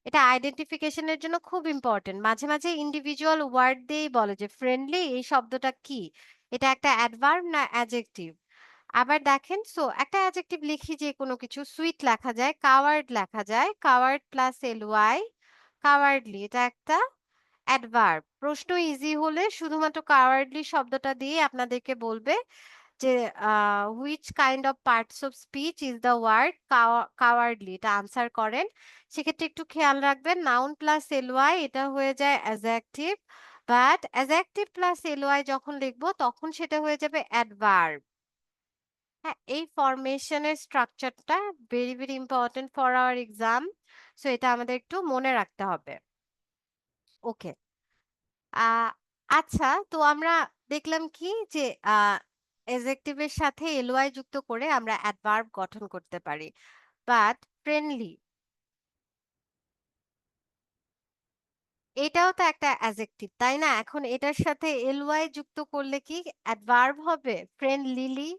এটা আইডেন্টিফিকেশনের জন্য খুব ইম্পর্টেন্ট। মাঝে মাঝে ইন্ডিভিজুয়াল ওয়ার্ড দিয়েই বলে যে ফ্রেন্ডলি এই শব্দটা কি, এটা একটা অ্যাডভার্ব না অ্যাডজেক্টিভ। আবার দেখেন, সো একটা অ্যাডজেক্টিভ লিখি, যে কোনো কিছু, সুইট লেখা যায়, কাওয়ার্ড লেখা যায়, কাওয়ার্ড প্লাস এলওয়াই, কাওয়ার্ডলি, এটা একটা অ্যাডভার্ব। প্রশ্ন ইজি হলে শুধুমাত্র কাওয়ার্ডলি শব্দটা দিয়ে আপনাদেরকে বলবে যে which kind of parts of speech is the word cowardly, এটা আনসার করেন। সেক্ষেত্রে একটু খেয়াল রাখবেন, নাউন প্লাস এলওয়াই এটা হয়ে যায় adjective, but adjective plus LY যখন লিখবো তখন সেটা হয়ে যাবে অ্যাডভার্ব। হ্যাঁ, এই ফরমেশনের স্ট্রাকচারটা very very important for our exam. So এটা আমাদের একটু মনে রাখতে হবে। ওকে। আচ্ছা, তো আমরা দেখলাম কি যে এর সাথে এলওয়াই যুক্ত করে আমরা অ্যাডভার্ব গঠন করতে পারি। বাট ফ্রেন্ডলি, এটাও তো একটা অ্যাডজেক্টিভ, তাই না? এখন এটার সাথে এলওয়াই যুক্ত করলে কি অ্যাডভার্ব হবে? Friendlily,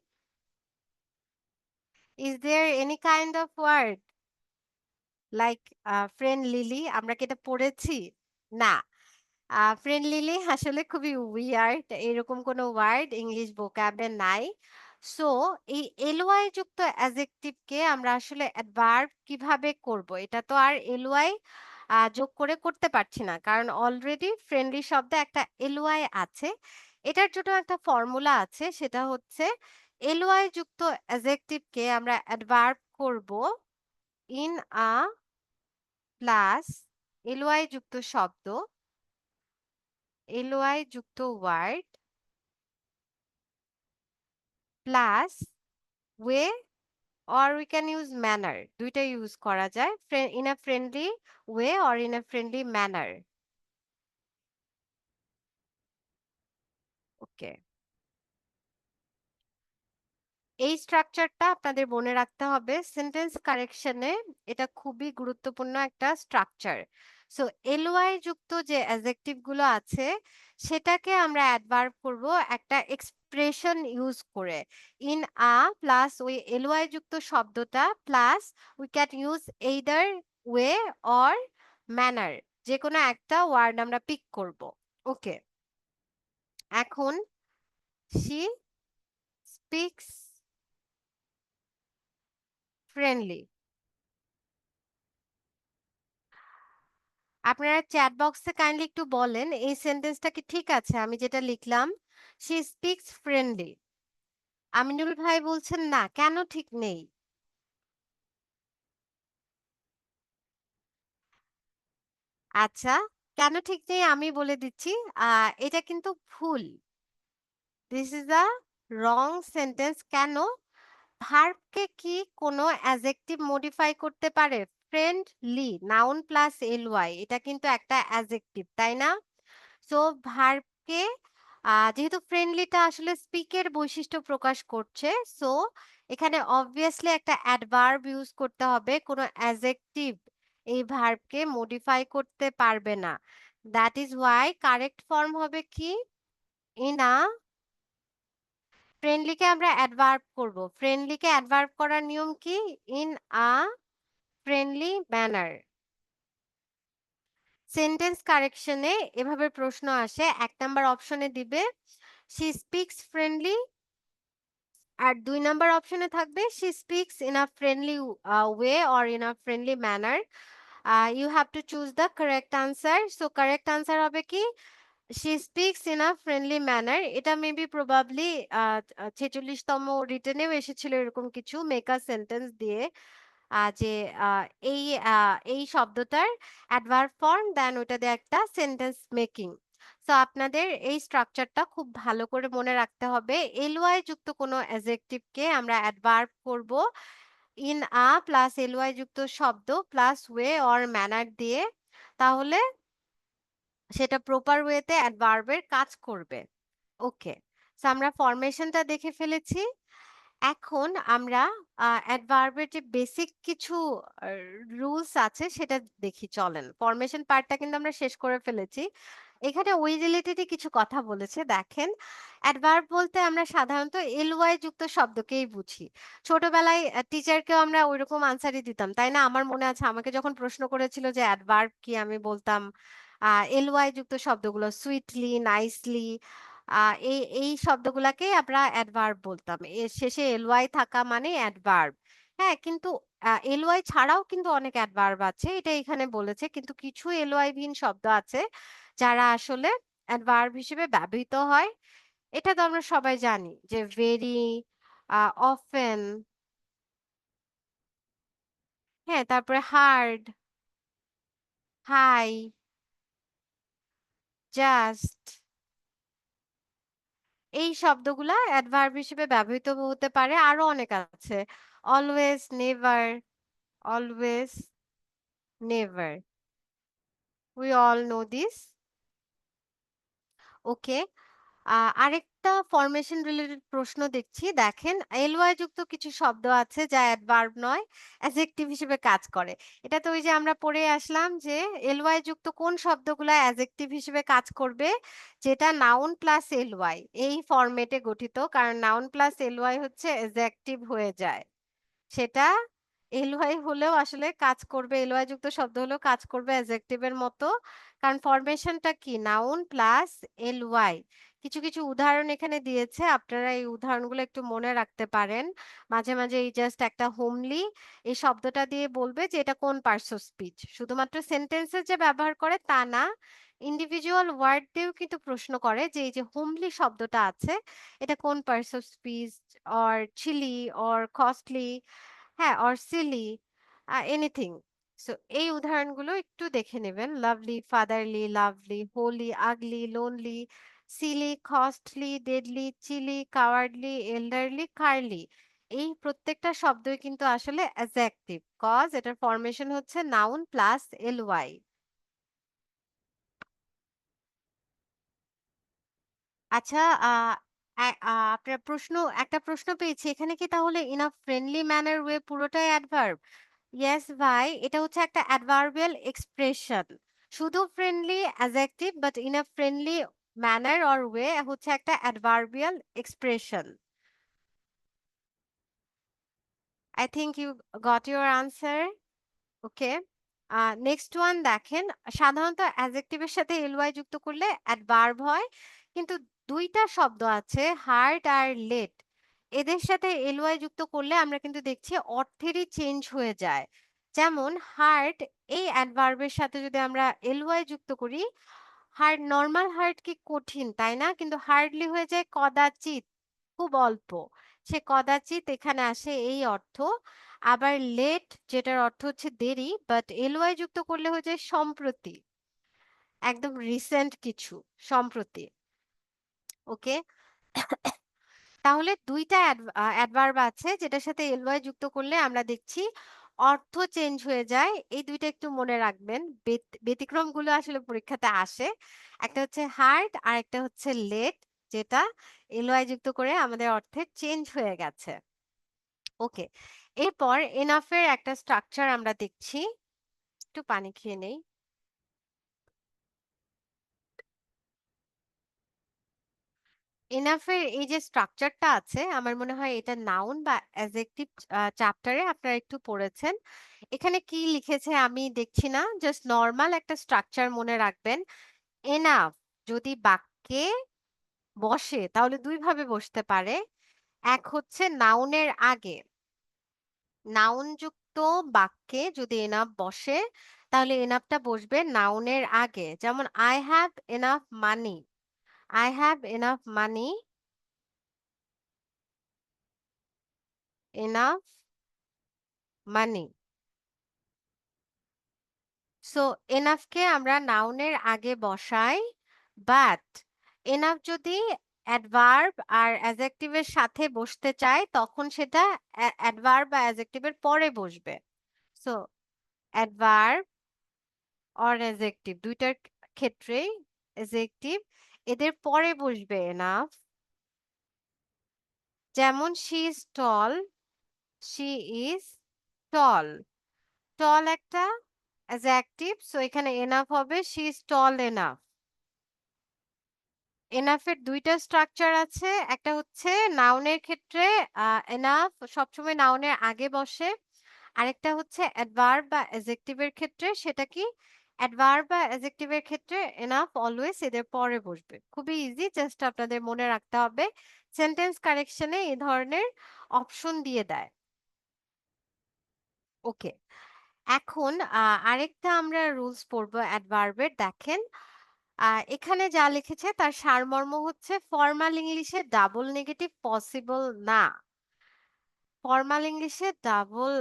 is there any kind of word like friendlily? আমরা কি এটা পড়েছি? না। ফ্রেন্ডলিলি আসলে খুবই উইয়ার্ড, এরকম কোনো ওয়ার্ড ইংলিশ ভোকাবে নাই। সো এই এলওয়াই যুক্ত অ্যাডজেক্টিভকে আমরা আসলে অ্যাডভার্ব কিভাবে করব, এটা তো আর এলওয়াই যোগ করে করতে পারছি না, কারণ অলরেডি ফ্রেন্ডলি শব্দে একটা এলওয়াই আছে। এটার জন্য একটা ফর্মুলা আছে, সেটা হচ্ছে এলওয়াই যুক্ত অ্যাডজেক্টিভকে আমরা অ্যাডভার্ব করব ইন আ প্লাস এলওয়াই যুক্ত শব্দ, এলওয়াই যুক্ত word plus way, or we can use manner, দুইটা ইউজ করা যায়, in a friendly way or in a friendly manner. Okay, এই স্ট্রাকচারটা আপনাদের মনে রাখতে হবে সেন্টেন্স কারেকশনে। এটা খুবই গুরুত্বপূর্ণ একটা স্ট্রাকচার। সো এলওয়াই যুক্ত যে অ্যাডজেক্টিভ গুলো আছে সেটাকে আমরা অ্যাডভার্ব করব একটা এক্সপ্রেশন ইউজ করে। ইন আ প্লাস ওই এলওয়াই যুক্ত শব্দটা plus we can use either way or manner, যে কোনো একটা ওয়ার্ড আমরা পিক করব। ওকে, এখন শি স্পিক্স ফ্রেন্ডলি। আপনারা চ্যাট বক্সে কাইন্ডলি একটু বলেন এই সেন্টেন্সটা কি ঠিক আছে আমি যেটা লিখলাম, শি স্পিক্স ফ্রেন্ডলি। আমিনুল ভাই বলছেন না, কেন ঠিক নেই? আচ্ছা, কেন ঠিক নেই আমি বলে দিচ্ছি। এটা কিন্তু ভুল। This is a wrong sentence. কেন? ভার্বকে কি কোনো অ্যাডজেক্টিভ মডিফাই করতে পারে? ফ্রেন্ডলি নাউন প্লাস এলওয়াই, এটা কিন্তু একটা অ্যাডজেক্টিভ, তাই না? সো ভার্বকে যেহেতু ফ্রেন্ডলিটা আসলে স্পিকের বৈশিষ্ট্য প্রকাশ করছে, সো এখানে অবভিয়াসলি একটা অ্যাডভার্ব ইউজ করতে হবে। কোনো অ্যাডজেক্টিভ এই ভার্বকে মডিফাই করতে পারবে না। That is why correct form হবে কি? ইন আ। ফ্রেন্ডলিকে আমরা অ্যাডভার্ব করব। ফ্রেন্ডলিকে অ্যাডভার্ব করার নিয়ম কি? In a friendly manner. Sentence কারেকশনে এভাবে প্রশ্ন আসে, ১ নাম্বার অপশনে দিবে শি স্পিক্স ফ্রেন্ডলি, আর ২ নাম্বার অপশনে থাকবে she speaks in a friendly way or in a friendly manner. You have to choose the correct answer. So correct answer হবে কি? She speaks in a friendly manner. এটা maybe probably ৪৬তম রিটেনেও এসেছিল এরকম কিছু মেক আ সেন্টেন্স দিয়ে, যে এই এই শব্দটার অ্যাডভার্ব ফর্ম দেন ওটা দিয়ে একটা সেন্টেন্স মেকিং। সো আপনাদের এই স্ট্রাকচারটা খুব ভালো করে মনে রাখতে হবে। এলওয়াই যুক্ত কোনো অ্যাডজেক্টিভকে আমরা অ্যাডভার্ব করব ইন আ প্লাস এলওয়াই যুক্ত শব্দ প্লাস ওয়ে অর ম্যানার দিয়ে, তাহলে সেটা প্রপার ওয়েতে অ্যাডভার্বের কাজ করবে। ওকে, সো আমরা ফরমেশনটা দেখে ফেলেছি। এখন আমরা অ্যাডভার্বের যে বেসিক কিছু রুলস আছে সেটা দেখি, চলেন। ফরমেশন পার্টটা কিন্তু আমরা শেষ করে ফেলেছি। এখানে ওই রিলেটেডই কিছু কথা বলেছে, দেখেন। অ্যাডভার্ব বলতে আমরা সাধারণত এলওয়াই যুক্ত শব্দকেই বুঝি। ছোটবেলায় টিচারকেও আমরা ওইরকম আনসারই দিতাম, তাই না? আমার মনে আছে আমাকে যখন প্রশ্ন করেছিল যে অ্যাডভার্ব কি, আমি বলতাম এলওয়াই যুক্ত শব্দগুলো সুইটলি, নাইসলি, এই এই শব্দগুলাকেই আমরা অ্যাডভার্ব বলতাম। এর শেষে এলওয়াই থাকা মানে অ্যাডভার্ব। হ্যাঁ, কিন্তু এলওয়াই ছাড়াও কিন্তু অনেক অ্যাডভার্ব আছে, এটা এখানে বলেছে। কিন্তু কিছু এলওয়াই বিহীন শব্দ আছে যারা আসলে অ্যাডভার্ব হিসেবে ব্যবহৃত হয়। এটা তো আমরা সবাই জানি যে ভেরি, অফেন, হ্যাঁ, তারপরে হার্ড, হাই, জাস্ট, এই শব্দগুলা অ্যাডভার্ব হিসেবে ব্যবহৃত হতে পারে। আরো অনেক আছে, always, never, always, never. We all know this. Okay, আরেকটা ফরমেশন রিলেটেড প্রশ্ন দেখছি, দেখেন। এলওয়াই যুক্ত কিছু শব্দ আছে যা অ্যাডভার্ব নয়, অ্যাডজেক্টিভ হিসেবে কাজ করে। এটা তো ওই যে আমরা পড়ে আসলাম যে এলওয়াই যুক্ত কোন শব্দগুলা অ্যাডজেক্টিভ হিসেবে কাজ করবে, যেটা নাউন প্লাস এলওয়াই এই ফরম্যাটে গঠিত। কারণ নাউন প্লাস এলওয়াই হচ্ছে অ্যাডজেক্টিভ হয়ে যায়, সেটা এলওয়াই হলেও আসলে কাজ করবে, এলওয়াই যুক্ত শব্দ হলেও কাজ করবে অ্যাডজেক্টিভের মতো। কারণ ফরমেশনটা কি? Noun plus LY. কিছু কিছু উদাহরণ এখানে দিয়েছে, আপনারা এই উদাহরণগুলো একটু মনে রাখতে পারেন। মাঝে মাঝে এই জাস্ট একটা হোমলি এই শব্দটা দিয়ে বলবে যে এটা কোন পার্টস অফ স্পিচ। শুধুমাত্র সেন্টেন্সে যে ব্যবহার করে তা না, ইন্ডিভিজুয়াল ওয়ার্ড দিয়েও কিন্তু প্রশ্ন করে যে এই যে হোমলি শব্দটা আছে এটা কোন parts of speech, or chilly, or costly, হ্যাঁ, অর সিলি, এনিথিং। সো এই উদাহরণগুলো একটু দেখে নেবেন। Lovely, fatherly, lovely, holy, ugly, lonely, silly, costly, deadly, chilly, cowardly, elderly, curly. এই প্রত্যেকটা শব্দই কিন্তু আসলে অ্যাডজেক্টিভ, কজ এটার ফরমেশন হচ্ছে নাউন প্লাস এলওয়াই। আচ্ছা, আপনার একটা প্রশ্ন পেয়েছি। এখানে কি তাহলে in a friendly manner way পুরোটাই অ্যাডভার্ব? ইয়েস ভাই, এটা হচ্ছে একটা অ্যাডভার্বিয়াল এক্সপ্রেশন। শুধু friendly adjective but in a friendly manner or way হচ্ছে একটা adverbial expression. I think you got your answer. Okay. Next one দেখেন, সাধারণত অ্যাডজেক্টিভের সাথে এলওয়াই যুক্ত করলে অ্যাডভার্ব হয়, কিন্তু দুইটা শব্দ আছে হার্ট আর লেট, এদের সাথে এলওয়াই যুক্ত করলে আমরা কিন্তু দেখছি অর্থেরই চেঞ্জ হয়ে যায়। যেমন হার্ট, এই অ্যাডভার্বের সাথে যদি আমরা এলওয়াই যুক্ত করি, হার্ড, নরমাল হার্ড কি কঠিন তাই না, কিন্তু হার্ডলি হয়ে যায় কদাচিৎ, খুব অল্প। সে কদাচিৎ এখানে আসে এই অর্থ। আবার লেট, যেটার অর্থ হচ্ছে দেরি, বাট এলওয়াই যুক্ত করলে হয়ে যায় সম্প্রতি, একদম রিসেন্ট কিছু, সম্প্রতি। ওকে। তাহলে দুইটা অ্যাডভার্ব আছে যেটার সাথে এলওয়াই যুক্ত করলে আমরা দেখছি অর্থ চেঞ্জ হয়ে যায়। এই দুইটা একটু মনে রাখবেন, ব্যতিক্রমগুলো আসলে পরীক্ষাতে আসে। একটা হচ্ছে হার্ড আর একটা হচ্ছে লেট, যেটা এলওয়াই যুক্ত করে আমাদের অর্থের চেঞ্জ হয়ে গেছে। ওকে। এরপর এনাফের একটা স্ট্রাকচার আমরা দেখছি। একটু পানি খেয়ে নেই। এনাফের এই যে স্ট্রাকচারটা আছে, আমার মনে হয় এটা নাউন বা অ্যাডজেক্টিভ চ্যাপ্টারে আপনারা একটু পড়েছেন। এখানে কি লিখেছে আমি দেখছি না, জাস্ট নরমাল একটা স্ট্রাকচার মনে রাখবেন। এনাফ যদি বাক্যে বসে তাহলে দুই ভাবে বসতে পারে। এক হচ্ছে নাউনের আগে, নাউন যুক্ত বাক্যে যদি এনাফ বসে তাহলে এনাফটা বসবে নাউনের আগে। যেমন I have enough money, I have enough money, enough money. So এনাফকে আমরা নাউনের আগে বসাই, বাট এনাফ যদি অ্যাডভার্ব আর অ্যাডজেক্টিভের সাথে বসতে চায় তখন সেটা অ্যাডভার্ব বা অ্যাডজেক্টিভের পরে বসবে। সো অ্যাডভার্ব অর অ্যাডজেক্টিভ দুইটার ক্ষেত্রেই অ্যাডজেক্টিভ এদের পরে বসবে এনাফ। যেমন she is tall, she is tall, টল একটা অ্যাডজেক্টিভ, সো এখানে এনাফ হবে she is tall enough. Enough এর দুইটা স্ট্রাকচার আছে, একটা হচ্ছে নাউনের ক্ষেত্রে এনাফ সবসময় নাউনের আগে বসে, আরেকটা হচ্ছে অ্যাডভার্ব বা অ্যাডজেক্টিভের ক্ষেত্রে সেটা কি, অ্যাডভার্ব বা অ্যাডজেক্টিভের ক্ষেত্রে এনাফ অলওয়েজ এদের পরে বসবে। খুবই ইজি, জাস্ট আপনাদের মনে রাখতে হবে। সেন্টেন্স কারেকশনে এই ধরনের অপশন দিয়ে দেয়। ওকে। এখন আরেকটা আমরা রুলস পড়বো অ্যাডভার্বের। দেখেন, এখানে যা লিখেছে তার সারমর্ম হচ্ছে ফর্মাল ইংলিশে ডাবল নেগেটিভ পসিবল না। ফর্মাল ইংলিশে ডাবল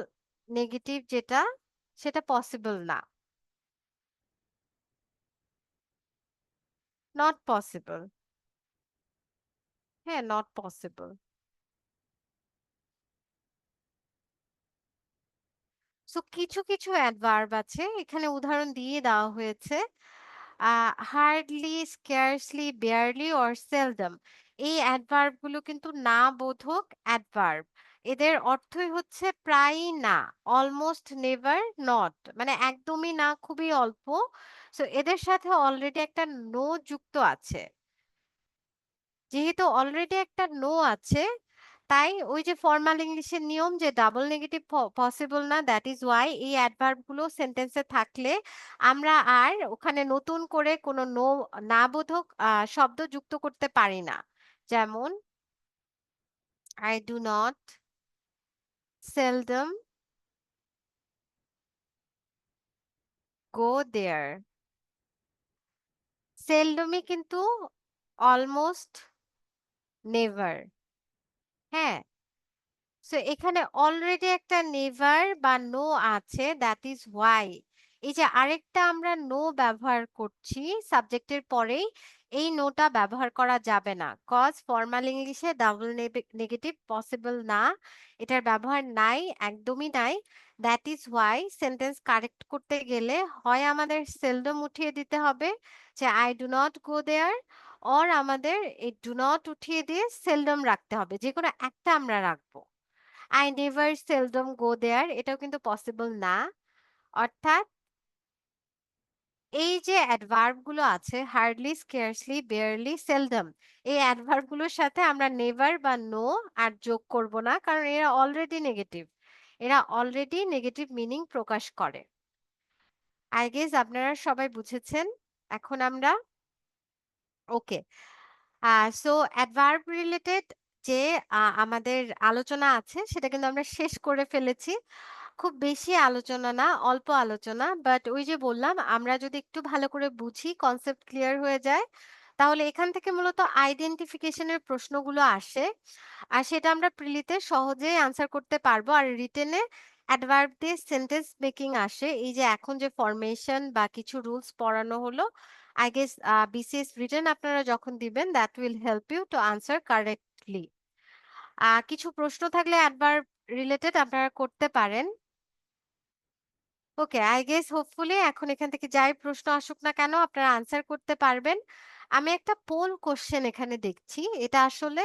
নেগেটিভ যেটা, সেটা পসিবল না, নট পসিবল। হ্যাঁ, নট পসিবল। সো কিছু কিছু অ্যাডভার্ব আছে, এখানে উদাহরণ দিয়ে দেওয়া হয়েছে। হার্ডলি, স্ক্যারসলি, বেয়ারলি অর সেলডম, এই অ্যাডভার্ব গুলো কিন্তু না বোধক অ্যাডভার্ব। এদের অর্থই হচ্ছে প্রায়ই না, অলমোস্ট নেভার, নট মানে একদমই না, খুবই অল্প। সো এদের সাথে অলরেডি একটা নো যুক্ত আছে। যেহেতু অলরেডি একটা নো আছে, তাই ওই যে ফর্মাল ইংলিশের নিয়ম যে ডাবল নেগেটিভ পসিবল না, দ্যাট ইজ ওয়াই এই অ্যাডভার্ব গুলো সেন্টেন্সে থাকলে আমরা আর ওখানে নতুন করে কোনো নো, না বোধক শব্দ যুক্ত করতে পারি না। যেমন আই ডু নট, সেলডম গো দেয়ার। সেলডমই কিন্তু অলমোস্ট নেভার। হ্যাঁ। সো এখানে অলরেডি একটা নেভার বা নো আছে, দ্যাট ইজ ওয়াই এই যে আরেকটা আমরা নো ব্যবহার করছি সাবজেক্টের পরেই, এই নোটা ব্যবহার করা যাবে না, কজ ফর্মাল ইংলিশে ডাবল নেগেটিভ পসিবল না, এটার ব্যবহার নাই, একদমই নাই। That is why sentence correct করতে গেলে হয় আমাদের সেলডম উঠিয়ে দিতে হবে, যে I do not go there, or আমাদের এই ডু নট উঠিয়ে দিয়ে সেলডম রাখতে হবে, যে কোনো একটা আমরা রাখবো। আই নেভার সেলডম গো দেয়ার, এটাও কিন্তু পসিবল না। অর্থাৎ এই যে অ্যাডভার্ব গুলো আছে হার্ডলি, স্কেয়ারসলি, বেয়ারলি, সেলডম, এই অ্যাডভার্ব গুলোর সাথে আমরা নেভার বা নো আর যোগ করব না, কারণ এরা অলরেডি নেগেটিভ, এরা অলরেডি নেগেটিভ মিনিং প্রকাশ করে। আই গেস আপনারা সবাই বুঝেছেন। এখন আমরা ওকে, সো অ্যাডভার্ব রিলেটেড যে আমাদের আলোচনা আছে সেটা কিন্তু আমরা শেষ করে ফেলেছি। খুব বেশি আলোচনা না, অল্প আলোচনা। বাট ওই যে বললাম, আমরা যদি একটু ভালো করে বুঝি, কনসেপ্ট ক্লিয়ার হয়ে যায়, তাহলে এখান থেকে মূলত আইডেন্টিফিকেশনের প্রশ্নগুলো আসে। আর সেটা আমরা প্রিলিতে সহজেই আনসার করতে পারবো। আর রিটেনে অ্যাডভার্ব দিয়ে সেন্টেন্স মেকিং আসে। এই যে এখন যে ফরমেশন বা কিছু রুলস পড়ানো হলো, আই গেস বিসিএস রিটেন আপনারা যখন দিবেন, that will help you to answer correctly. কিছু প্রশ্ন থাকলে অ্যাডভার্ব রিলেটেড আপনারা করতে পারেন। ওকে, আই গেস হোপফুলি এখন এখান থেকে যাই প্রশ্ন আসুক না কেন আপনারা আনসার করতে পারবেন। আমি একটা পোল কোশ্চেন এখানে দেখছি, এটা আসলে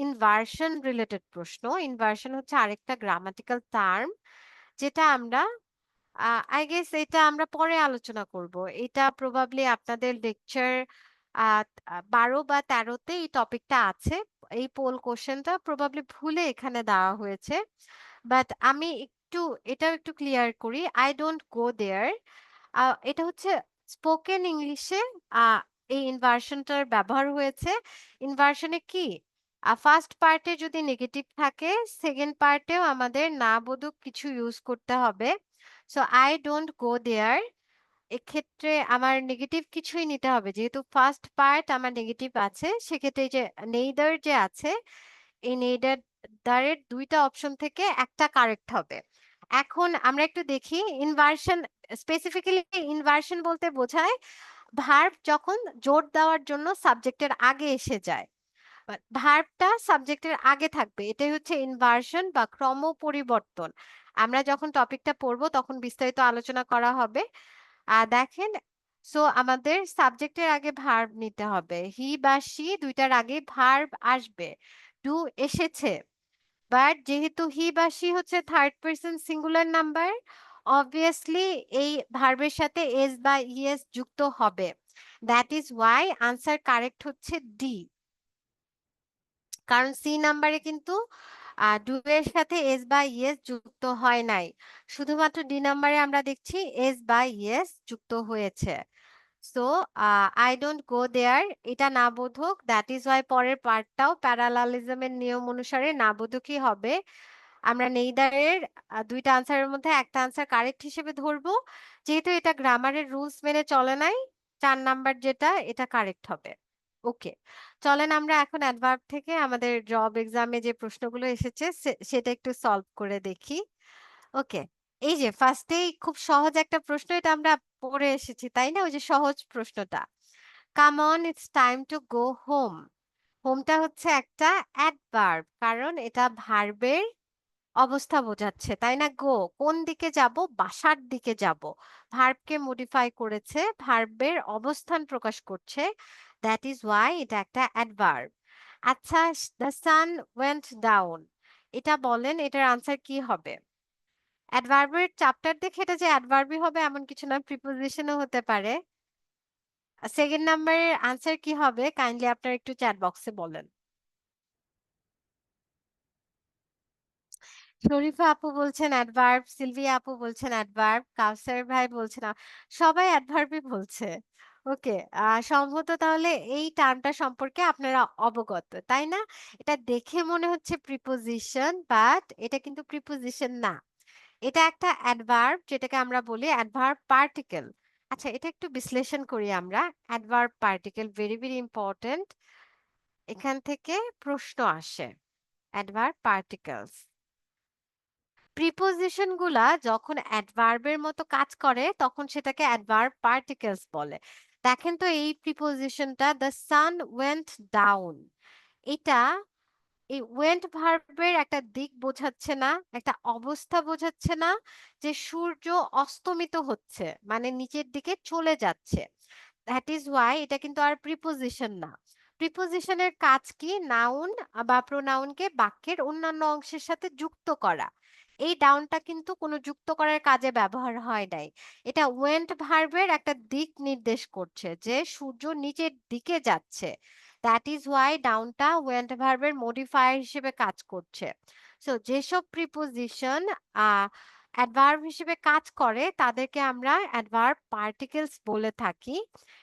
ইনভার্সন রিলেটেড প্রশ্ন। ইনভার্সন হচ্ছে আরেকটা গ্রামাটিক্যাল টার্ম, যেটা আমরা আই গেস এটা আমরা পরে আলোচনা করব। এটা প্রবাবলি আপনাদের লেকচার 12 বা 13-তে এই টপিকটা আছে। এই পোল কোশ্চেনটা প্রবাবলি ভুলে এখানে দেওয়া হয়েছে, বাট আমি একটু এটাও একটু ক্লিয়ার করি। আই ডোন্ট গো দেয়ার, এটা হচ্ছে স্পোকেন ইংলিশে এই ইনভার্সনটার ব্যবহার হয়েছে। ইনভার্সনে কি ফার্স্ট পার্টে যদি নেগেটিভ থাকে, সেকেন্ড পার্টেও আমাদের না বোধক কিছু ইউজ করতে হবে। সো আই ডোন্ট গো দেয়ার, এক্ষেত্রে আমার নেগেটিভ কিছুই নিতে হবে, যেহেতু ফার্স্ট পার্ট আমার নেগেটিভ আছে। সেক্ষেত্রে এই যে নেইদার যে আছে, এই নেইদার দ্বারের দুইটা অপশন থেকে একটা কারেক্ট হবে। এখন আমরা একটু দেখি ইনভার্সন। স্পেসিফিক্যালি ইনভার্সন বলতে বোঝায় ভার্ব যখন জোর দেওয়ার জন্য সাবজেক্টের আগে এসে যায়, ভার্বটা সাবজেক্টের আগে থাকবে, এটাই হচ্ছে ইনভার্সন বা ক্রম পরিবর্তন। আমরা যখন টপিকটা পড়বো তখন বিস্তারিত আলোচনা করা হবে। দেখেন, সো আমাদের সাবজেক্টের আগে ভার্ব নিতে হবে, হি বা শি দুইটার আগে ভার্ব আসবে। ডু এসেছে, বাট যেহেতু হি বা শি হচ্ছে third person singular number, obviously এই ভার্বের সাথে এস বা ইএস যুক্ত হবে। That is Y answer correct হচ্ছে ডি। কারণ সি নাম্বারে কিন্তু ডু এর সাথে এস বা ইএস যুক্ত হয় নাই, শুধুমাত্র ডি নাম্বারে আমরা দেখছি এস বা ইএস যুক্ত হয়েছে। সো আই ডোন্ট গো দেয়ার এটা না বোধক, দ্যাট ইজ ওয়াই পরের পার্টটাও প্যারালালিজমের নিয়ম অনুসারে না বোধকই হবে। আমরা নেইদারের দুইটা আনসারের মধ্যে একটা আনসার কারেক্ট হিসেবে ধরবো, যেহেতু এটা গ্রামারের রুলস মেনে চলে নাই। 4 নাম্বার যেটা, এটা কারেক্ট হবে। ওকে, চলেন আমরা এখন অ্যাডভার্ব থেকে আমাদের জব এক্সামে যে প্রশ্নগুলো এসেছে সেটা একটু সলভ করে দেখি। ওকে, এই যে ফার্স্টেই খুব সহজ একটা প্রশ্ন, এটা আমরা পড়ে এসেছি তাই না, ওই যে সহজ প্রশ্নটা, come on it's time to go home. হোমটা হচ্ছে একটা অ্যাডভার্ব, কারণ এটা ভার্বের অবস্থা বোঝাচ্ছে তাই না। গো কোন দিকে যাব, বাসার দিকে যাব, ভার্বকে মডিফাই করেছে, ভার্বের অবস্থান প্রকাশ করছে, দ্যাট ইজ ওয়াই এটা একটা অ্যাডভার্ব। আচ্ছা, দ্য সান ওয়েন্ট ডাউন, এটা বলেন এটার আনসার কি হবে। অ্যাডভার্বের চ্যাপ্টার দেখে এটা যে অ্যাডভার্বই হবে এমন কিছু না, প্রিপোজিশনও হতে পারে। সেকেন্ড নাম্বারের আনসার কি হবে কাইন্ডলি আপনারা একটু চ্যাট বক্সে বলেন। শরীফা আপু বলছেন অ্যাডভার্ব, সিলভিয়া আপু বলছেন অ্যাডভার্ব, কাউসার ভাই বলছেন সবাই অ্যাডভার্বই বলছে। ওকে, সম্ভবত তাহলে এই টার্মটা সম্পর্কে আপনারা অবগত তাই না। এটা দেখে মনে হচ্ছে প্রিপোজিশন, বাট এটা কিন্তু প্রিপোজিশন না, এটা একটা অ্যাডভার্ব, যেটাকে আমরা বলি অ্যাডভার্ব পার্টিকেল। আচ্ছা, এটা একটু বিশ্লেষণ করি আমরা। Adverb particle very very important, এখান থেকে প্রশ্ন আসে। অ্যাডভার্ব পার্টিকেলস, প্রিপোজিশন গুলা যখন অ্যাডভার্বের মতো কাজ করে তখন সেটাকে অ্যাডভার্ব পার্টিকেলস বলে। দেখেন তো এই প্রিপোজিশনটা, দ্য সান ওয়েন্ট ডাউন, এটা এই ওয়েন্ট ভার্বের একটা দিক বোঝাচ্ছে না, একটা অবস্থা বোঝাচ্ছে না, যে সূর্য অস্তমিত হচ্ছে মানে নিচের দিকে চলে যাচ্ছে। দ্যাট ইজ ওয়াই এটা কিন্তু আর প্রিপোজিশন না। প্রিপোজিশনের কাজ কি? নাউন বা প্রোনাউনকে বাক্যের অন্যান্য অংশের সাথে যুক্ত করা। এই ডাউনটা কিন্তু কোনো যুক্ত করার কাজে ব্যবহার হয় নাই। এটা ওয়েন্ট ভার্বের একটা দিক নির্দেশ করছে যে সূর্য নিচের দিকে যাচ্ছে। দ্যাট ইজ হোয়াই ডাউনটা ওয়েন্ট ভার্বের মডিফায়ার হিসেবে কাজ করছে। সো যেসব প্রিপোজিশন অ্যাডভার্ব হিসেবে কাজ করে তাদেরকে আমরা অ্যাডভার্ব পার্টিকেলস বলে থাকি।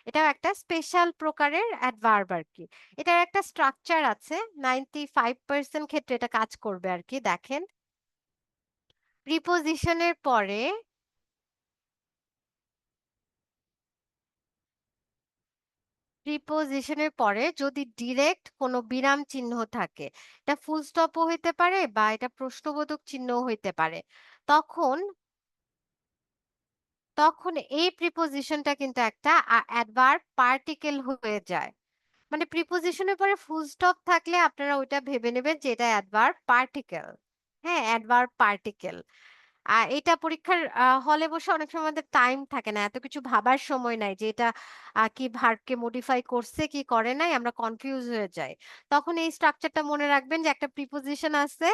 এটাও একটা স্পেশাল প্রকারের অ্যাডভার্ব আরকি। এটার একটা স্ট্রাকচার আছে। 95% ক্ষেত্রে এটা কাজ করবে আরকি। দেখেন, প্রিপোজিশনের পরে যদি ডিরেক্ট কোনো বিরাম চিহ্ন থাকে, এটা ফুল স্টপও হইতে পারে বা এটা প্রশ্নবোধক চিহ্নও হইতে পারে। তখন তখন এই প্রিপোজিশনটা কিন্তু একটা অ্যাডভার্ব পার্টিকেল হয়ে যায়। মানে প্রিপোজিশনের পরে ফুল স্টপ থাকলে আপনারা ওইটা ভেবে নেবেন যে এটা অ্যাডভার্ব পার্টিকেল। হ্যাঁ, অ্যাডভার্ব পার্টিকেল। এটা পরীক্ষার হলে বসে অনেক সময় আমাদের টাইম থাকে না। এত কিছু ভাবার সময় নাই যে এটা কি ভার্বকে মডিফাই করছে কি করে নাই আমরা কনফিউজ হয়ে যাই। তখন এই স্ট্রাকচারটা মনে রাখবেন যে একটা প্রিপোজিশন আছে,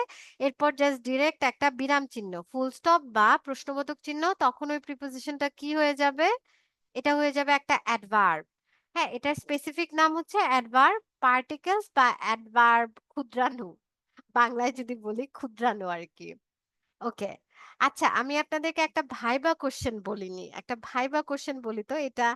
এরপর জাস্ট ডিরেক্ট একটা বিরাম চিহ্ন, ফুল স্টপ বা প্রশ্নবোধক চিহ্ন, তখন ওই প্রিপোজিশনটা কি হয়ে যাবে? এটা হয়ে যাবে একটা অ্যাডভার্ব। হ্যাঁ, এটার স্পেসিফিক নাম হচ্ছে অ্যাডভার্ব পার্টিকেলস বা অ্যাডভার্ব ক্ষুদ্রাণু। বাংলায় যদি বলি ক্ষুদ্রাণু আরকি। ওকে। আচ্ছা, আমি আপনাদেরকে একটা ভাইবা কোয়েশ্চেন বলিনি। একটা ভাইবা কোয়েশ্চেন বলি তো এটা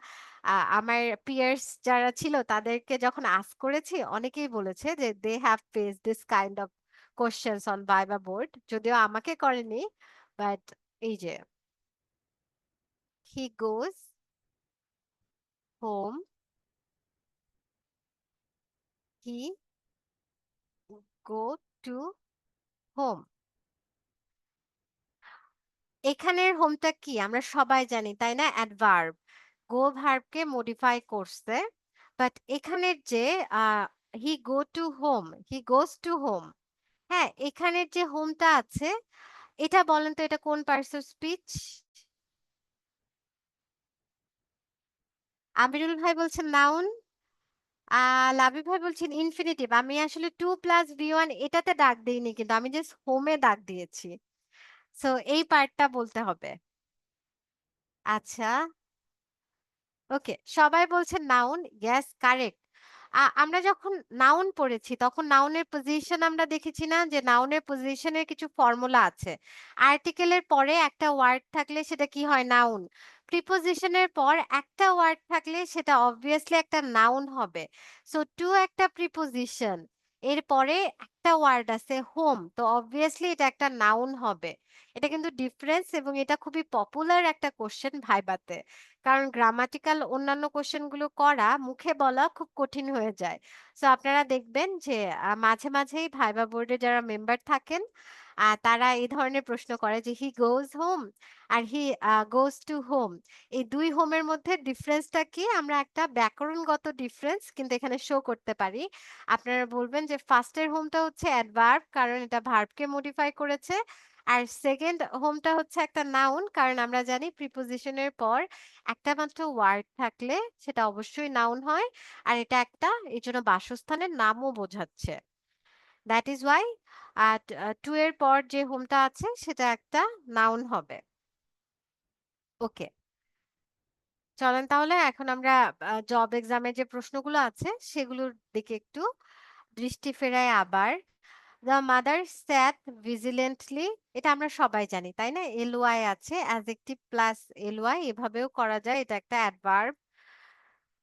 আমার পিয়ার্স যারা ছিল তাদেরকে যখন আস্ক করেছি অনেকেই বলেছে যে they have face this kind of questions on viva board. যদিও আমাকে করেনি, বাট এই যে he goes home, he go to home. এখানের হোমটা কি আমরা সবাই জানি তাই না? অ্যাডভার্ব। গো ভার্বকে মডিফাই করছে। বাট এখানের যে he go to home, he goes to home. হ্যাঁ, এখানের যে হোমটা আছে এটা বলেন তো এটা কোন পার্টস অফ স্পিচ? আমিরুল ভাই বলছেন নাউন, লাবিব ভাই বলছেন ইনফিনিটিভ। আমি আসলে টু প্লাস ভি ওয়ান এটাতে দাগ দিইনি, কিন্তু আমি জাস্ট হোমে দাগ দিয়েছি। সো এই পার্টটা বলতে হবে। আচ্ছা, ওকে, সবাই বলছেন নাউন। Yes, correct. আমরা যখন নাউন পড়েছি তখন নাউনের পজিশন আমরা দেখেছি না যে নাউনের পজিশনের কিছু ফর্মুলা আছে। আর্টিকেলের পরে একটা ওয়ার্ড থাকলে সেটা কি হয়? নাউন। প্রিপোজিশনের পর একটা ওয়ার্ড থাকলে সেটা অবভিয়াসলি একটা নাউন হবে। সো টু একটা প্রিপোজিশন, এর পরে একটা ওয়ার্ড আছে হোম, তো অবভিয়াসলি এটা একটা নাউন হবে। এটা কিন্তু ডিফারেন্স এবং এটা খুবই পপুলার একটা কোশ্চেন ভাইবাতে। কারণ গ্রামাটিক্যাল অন্যান্য কোশ্চেন গুলো করা মুখে বলা খুব কঠিন হয়ে যায়। সো আপনারা দেখবেন যে মাঝে মাঝেই ভাইবা বোর্ডে যারা মেম্বার থাকেন তারা এই ধরনের প্রশ্ন করে যে হি গোজ হোম আর হি গোজ টু হোম, এই দুই হোমের মধ্যে ডিফারেন্সটা কি? আমরা একটা ব্যাকরণগত ডিফারেন্স কিন্তু এখানে শো করতে পারি। আপনারা বলবেন যে ফার্স্টের হোমটা হচ্ছে অ্যাডভার্ব কারণ এটা ভার্বকে মডিফাই করেছে, আর সেকেন্ড হোমটা হচ্ছে একটা নাউন কারণ আমরা জানি প্রিপোজিশনের পর একটা মাত্র ওয়ার্ড থাকলে সেটা অবশ্যই নাউন হয়। আর এটা একটা এই জন্য বাসস্থানের নামও বোঝাচ্ছে। দ্যাট ইজ ওয়াই টু এর পর যে হোমটা আছে সেটা একটা নাউন হবে। ওকে, চলেন তাহলে এখন আমরা জব এক্সামের যে প্রশ্নগুলো আছে সেগুলোর দিকে একটু দৃষ্টি ফেরাই আবার। দ্য মাদার স্যাট ভিজিলেন্টলি, এটা আমরা সবাই জানি তাই না? এলওয়াই আছে, অ্যাডজেক্টিভ প্লাস এলওয়াই এভাবেও করা যায়, এটা একটা অ্যাডভার্ব।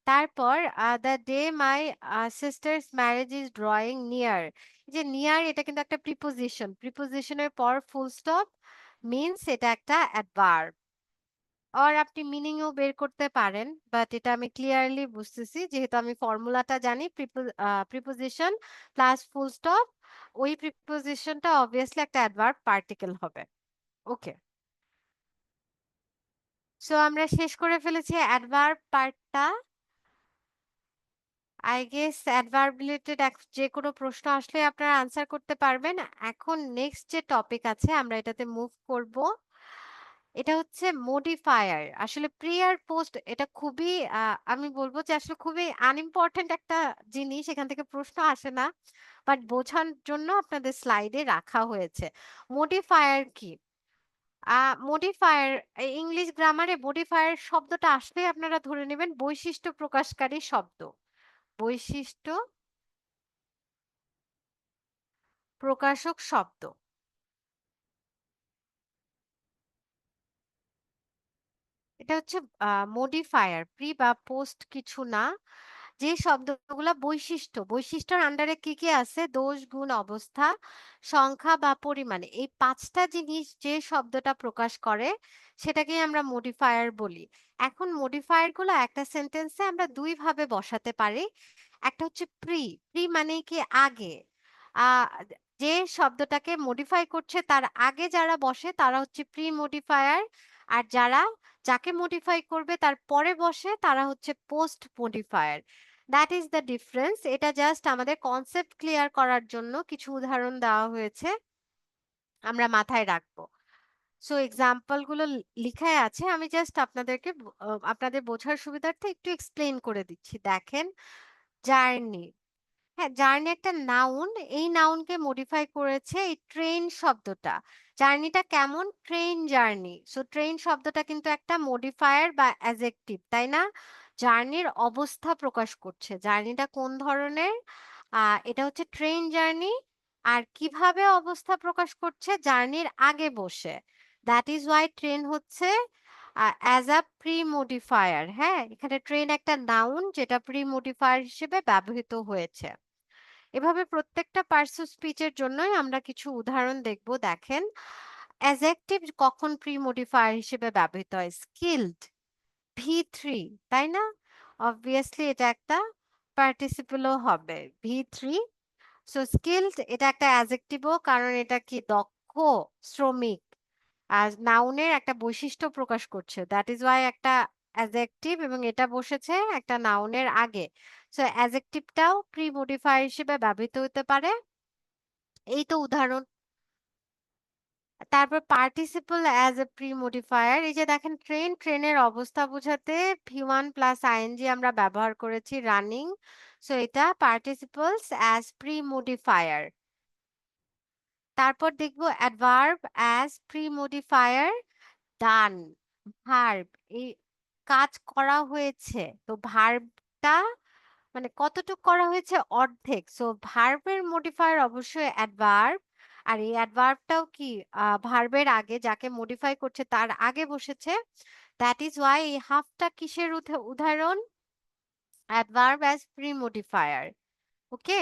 তারপর the day my sister's marriage is drawing near, যে নিয়ার এটা কিন্তু একটা প্রিপোজিশন, প্রিপোজিশনের পর ফুল স্টপ মিন্স এটা একটা অ্যাডভার্ব। আর আপনি মিনিংও বের করতে পারেন, বাট এটা আমি ক্লিয়ারলি বুঝতেছি যেহেতু আমি ফর্মুলাটা জানি। প্রিপোজিশন প্লাস ফুল স্টপ, ওই প্রিপোজিশনটা অবভিয়াসলি একটা অ্যাডভার্ব পার্টিকেল হবে। ওকে, সো আমরা শেষ করে ফেলেছি অ্যাডভার্ব পার্টটা। আই গেস অ্যাডভার্ব রিলেটেড যে কোনো প্রশ্ন আসলে আপনারা আনসার করতে পারবেন। এখন নেক্সট যে টপিক আছে আমরা এটাতে মুভ করব। এটা হচ্ছে মডিফায়ার। আসলে প্রি আর পোস্ট এটা খুবই আমি বলব যে আসলে খুবই আনইম্পোর্টেন্ট একটা জিনিস। এখান থেকে প্রশ্ন আসে না। বাট বোঝার জন্য আপনাদের স্লাইডে রাখা হয়েছে। মডিফায়ার কি? আ মডিফায়ার ইংলিশ গ্রামারে মডিফায়ার শব্দটা আসলেই আপনারা ধরে নেবেন বৈশিষ্ট্য প্রকাশকারী শব্দ। বৈশিষ্ট্য প্রকাশক শব্দ। এটা হচ্ছে মডিফায়ার প্রি বা পোস্ট কিছু না। যে শব্দগুলা বৈশিষ্ট্যর আন্ডারে কি আছে? দোষ, গুণ, অবস্থা, সংখ্যা বা পরিমাণে। এই ৫ টা জিনিস যে শব্দটা প্রকাশ করে সেটাকেই আমরা মডিফায়ার বলি। এখন মডিফায়ার গুলা একটা সেন্টেন্সে আমরা ২ ভাবে বসাতে পারি। একটা হচ্ছে প্রি মানে কি আগে। আ যে শব্দটাকে মডিফাই করছে তার আগে যারা বসে তারা হচ্ছে প্রি মডিফায়ার। আর যাকে মডিফাই করবে তার পরে বসে তারা হচ্ছে post modifier. That is the difference. এটা জাস্ট আমাদের কনসেপ্ট ক্লিয়ার করার জন্য কিছু উদাহরণ দেওয়া হয়েছে। আমরা মাথায় রাখবো। সো এক্সাম্পল গুলো লিখাই আছে। আমি জাস্ট আপনাদেরকে আপনাদের বোঝার সুবিধার্থে একটু এক্সপ্লেইন করে দিচ্ছি। দেখেন, জার্নি। হ্যাঁ, জার্নি একটা নাউন। এই নাউনকে মডিফাই করেছে এই ট্রেন শব্দটা। জার্নিটা কেমন? Train journey. সো ট্রেন শব্দটা কিন্তু একটা মডিফায়ার বা অ্যাডজেক্টিভ, তাই না? জার্নির অবস্থা প্রকাশ করছে। জার্নিটা কোন ধরনের? এটা হচ্ছে ট্রেন জার্নি। আর কিভাবে অবস্থা প্রকাশ করছে? জার্নির আগে বসে। দ্যাট ইজ ওয়াই ট্রেন হচ্ছে অ্যাজ আ প্রি মডিফায়ার। হ্যাঁ, এখানে ট্রেন একটা নাউন যেটা প্রি মডিফায়ার হিসেবে ব্যবহৃত হয়েছে। এভাবে প্রত্যেকটা পার্টস অফ স্পিচের জন্যই আমরা কিছু উদাহরণ দেখব। দেখেন, অ্যাডজেক্টিভ কখন প্রি মডিফায়ার হিসেবে ব্যবহৃত হয়? স্কিলড, ভি থ্রি, তাই না? অবভিয়াসলি এটা একটা পার্টিসিপলও হবে, ভি থ্রি। সো স্কিলড এটা একটা অ্যাডজেক্টিভও, কারণ এটা কি দক্ষ, শ্রমিক। আর নাউনের একটা বৈশিষ্ট্য প্রকাশ করছে। দ্যাট ইজ ওয়াই একটা অ্যাডজেক্টিভ এবং এটা বসেছে একটা নাউনের আগে। সো অ্যাডজেক্টিভটাও প্রি মডিফায়ার হিসেবে ব্যবহৃত হতে পারে। এই তো উদাহরণ। তারপর participle as a pre modifier. এই যে দেখেন, ট্রেনের অবস্থা বোঝাতে ভি ওয়ান প্লাস আইএনজি আমরা ব্যবহার করেছি, রানিং। সো এটা পার্টিসিপলস অ্যাজ প্রি মডিফায়ার। তারপর দেখবো অ্যাডভার্ব অ্যাজ প্রি মডিফায়ার। ডান, ভার্ব, এই কাজ করা হয়েছে। তো ভার্বটা মানে কতটুক করা হয়েছে? অর্ধেক। সো ভার্বের মডিফায়ার অবশ্যই অ্যাডভার্ব। আর এই অ্যাডভার্বটাও কি ভার্বের আগে, যাকে মডিফাই করছে তার আগে বসেছে। দ্যাট ইজ ওয়াই এই হাফটা কিসের উদাহরণ? Adverb as pre modifier. Okay.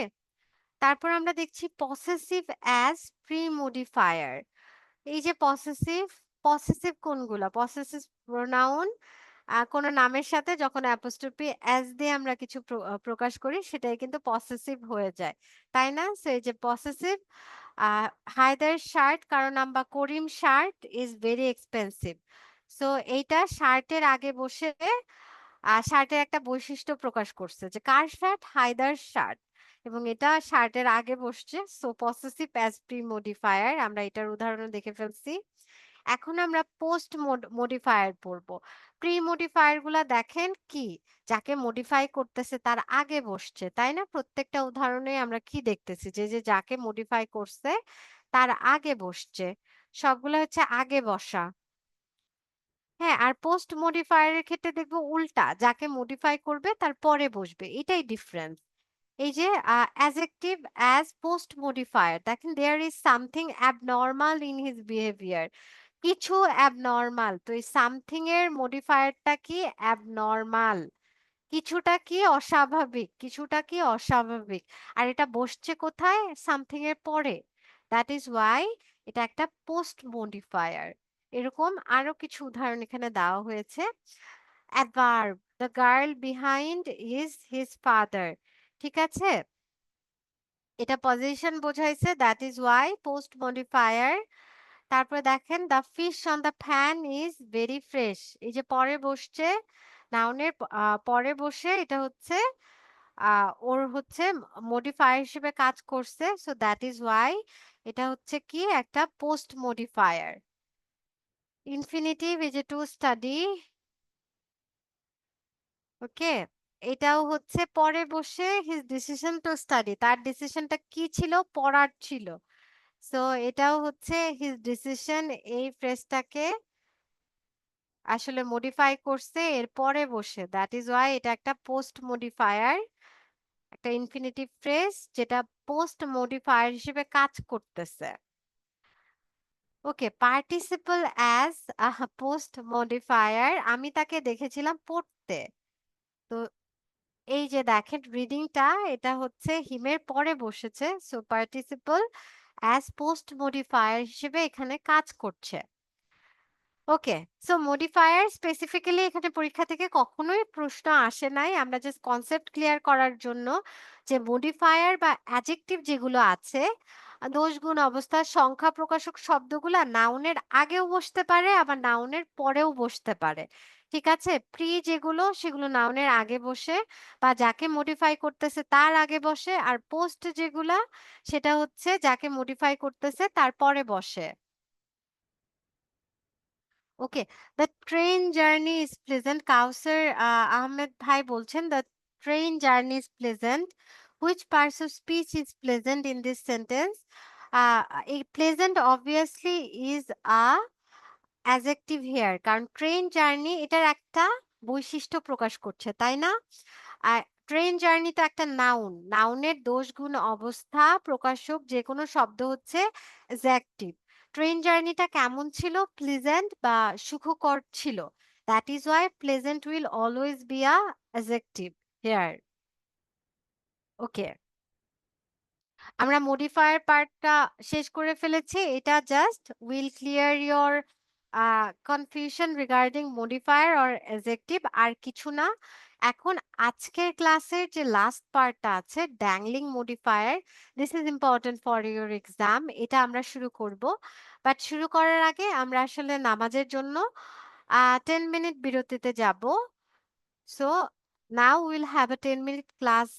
তারপর আমরা দেখছি পসেসিভ অ্যাজ প্রি মডিফায়ার। এই যে পসেসিভ কোনগুলা? পসেসিভ প্রোনাউন কোনো নামের সাথে যখন অ্যাপোস্ট্রোফি এস দিয়ে আমরা কিছু প্রকাশ করি সেটাই কিন্তু পসেসিভ হয়ে যায়, তাই না? সো এই যে পসেসিভ, হায়দার শার্ট কারো নাম বা Karim shirt is very expensive. So এইটা শার্টের আগে বসে শার্টের একটা বৈশিষ্ট্য প্রকাশ করছে যে কার শার্ট? হায়দার শার্ট। এবং এটা শার্টের আগে বসছে। So possessive as pre modifier, আমরা এটার উদাহরণ দেখে ফেলছি। এখন আমরা পোস্ট মডিফায়ার পড়বো। প্রি মডিফায়ার গুলা দেখেন কি? যাকে মডিফাই করতেছে তার আগে বসছে, তাই না? প্রত্যেকটা উদাহরণে আমরা কি দেখতেছি? যে যাকে মডিফাই করছে তার আগে বসছে। সবগুলো হচ্ছে আগে বসা। হ্যাঁ, আর পোস্ট মডিফায়ার এর ক্ষেত্রে দেখবো উল্টা, যাকে মডিফাই করবে তার পরে বসবে। এটাই ডিফারেন্স। এই যে অ্যাডজেক্টিভ অ্যাজ পোস্ট মডিফায়ার, দেখেন there is something abnormal in his behaviour. কিছু অ্যাবনর্মাল। তো এই সামথিং এর মডিফায়ারটা কি? অ্যাবনর্মাল। কিছুটা কি? অস্বাভাবিক। কিছুটা কি? অস্বাভাবিক। আর এটা বসছে কোথায়? সামথিং এর পরে। দ্যাট ইজ ওয়াই এটা একটা পোস্ট মডিফায়ার। এরকম আরো কিছু উদাহরণ এখানে দেওয়া হয়েছে। Adverb, the girl behind is his father. ঠিক আছে? এটা পজিশন বোঝাইছে, that is why post modifier. তারপরে দেখেন, the fish on the fan is very fresh. এই যে পরে বসছে, নাউনের পরে বসে এটা হচ্ছে ওর হচ্ছে মডিফায়ার হিসেবে কাজ করছে। সো দ্যাট ইজ ওয়াই এটা হচ্ছে কি একটা পোস্ট মডিফায়ার। ইনফিনিটিভ এই যে টু স্টাডি। ওকে, এটাও হচ্ছে পরে বসে হিজ ডিসিশন টু স্টাডি, তার ডিসিশনটা কি ছিল, পড়ার ছিল। সো এটাও হচ্ছে হিজ ডিসিশন, এই ফ্রেজটাকে আসলে মডিফাই করছে এর পরে বসে, দ্যাট ইজ ওয়াই এটা একটা পোস্ট মডিফায়ার, একটা ইনফিনিটিভ ফ্রেজ যেটা পোস্ট মডিফায়ার হিসেবে কাজ করতেছে। ওকে, পার্টিসিপল অ্যাজ পোস্ট মডিফায়ার, আমি তাকে দেখেছিলাম পড়তে। তো এই যে দেখেন রিডিংটা, এটা হচ্ছে হিমের পরে বসেছে, so participle as post modifier হিসেবে এখানে কাজ করছে। ওকে, সো মডিফায়ার স্পেসিফিক্যালি এখানে পরীক্ষা থেকে কখনোই প্রশ্ন আসে নাই, আমরা জাস্ট কনসেপ্ট ক্লিয়ার করার জন্য যে মডিফায়ার বা অ্যাডজেক্টিভ যেগুলো আছে, দোষ গুণ অবস্থার সংখ্যা প্রকাশক শব্দগুলা নাউনের আগেও বসতে পারে আবার নাউনের পরেও বসতে পারে। ঠিক আছে, প্রি যেগুলো সেগুলো নাউনের আগে বসে বা যাকে মডিফাই করতেছে তার আগে বসে, আর পোস্ট যেগুলা সেটা হচ্ছে যাকে মডিফাই করতেছে তার পরে বসে। Okay, the train journey is pleasant, Kausar Ahmed ভাই বলছেন the train journey is pleasant, which parts of speech is pleasant in this sentence. এই pleasant obviously is a adjective here, কারণ ট্রেন জার্নি এটার একটা বৈশিষ্ট্য প্রকাশ করছে, তাই না? আর ট্রেন জার্নি তো একটা নাউন, নাউনের দোষ গুণ অবস্থা প্রকাশক যে কোনো শব্দ হচ্ছে অ্যাডজেক্টিভ। ট্রেন জার্নিটা কেমন ছিল, প্লেজেন্ট বা সুখকর ছিল, that is why pleasant will always be a adjective here. Okay, আমরা মডিফায়ার পার্টটা শেষ করে ফেলেছি, এটা just will clear your confusion regarding modifier or adjective, আর কিছু না। এখন আজকের ক্লাসের যে লাস্ট পার্টটা আছে dangling modifier, this is important for your exam, এটা আমরা শুরু করব। বাট শুরু করার আগে আমরা আসলে নামাজের জন্য 10 মিনিট বিরতিতে যাব। So now will have a 10 minute class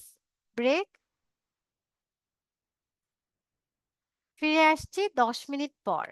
break. ফিরে আসছি 10 মিনিট পর।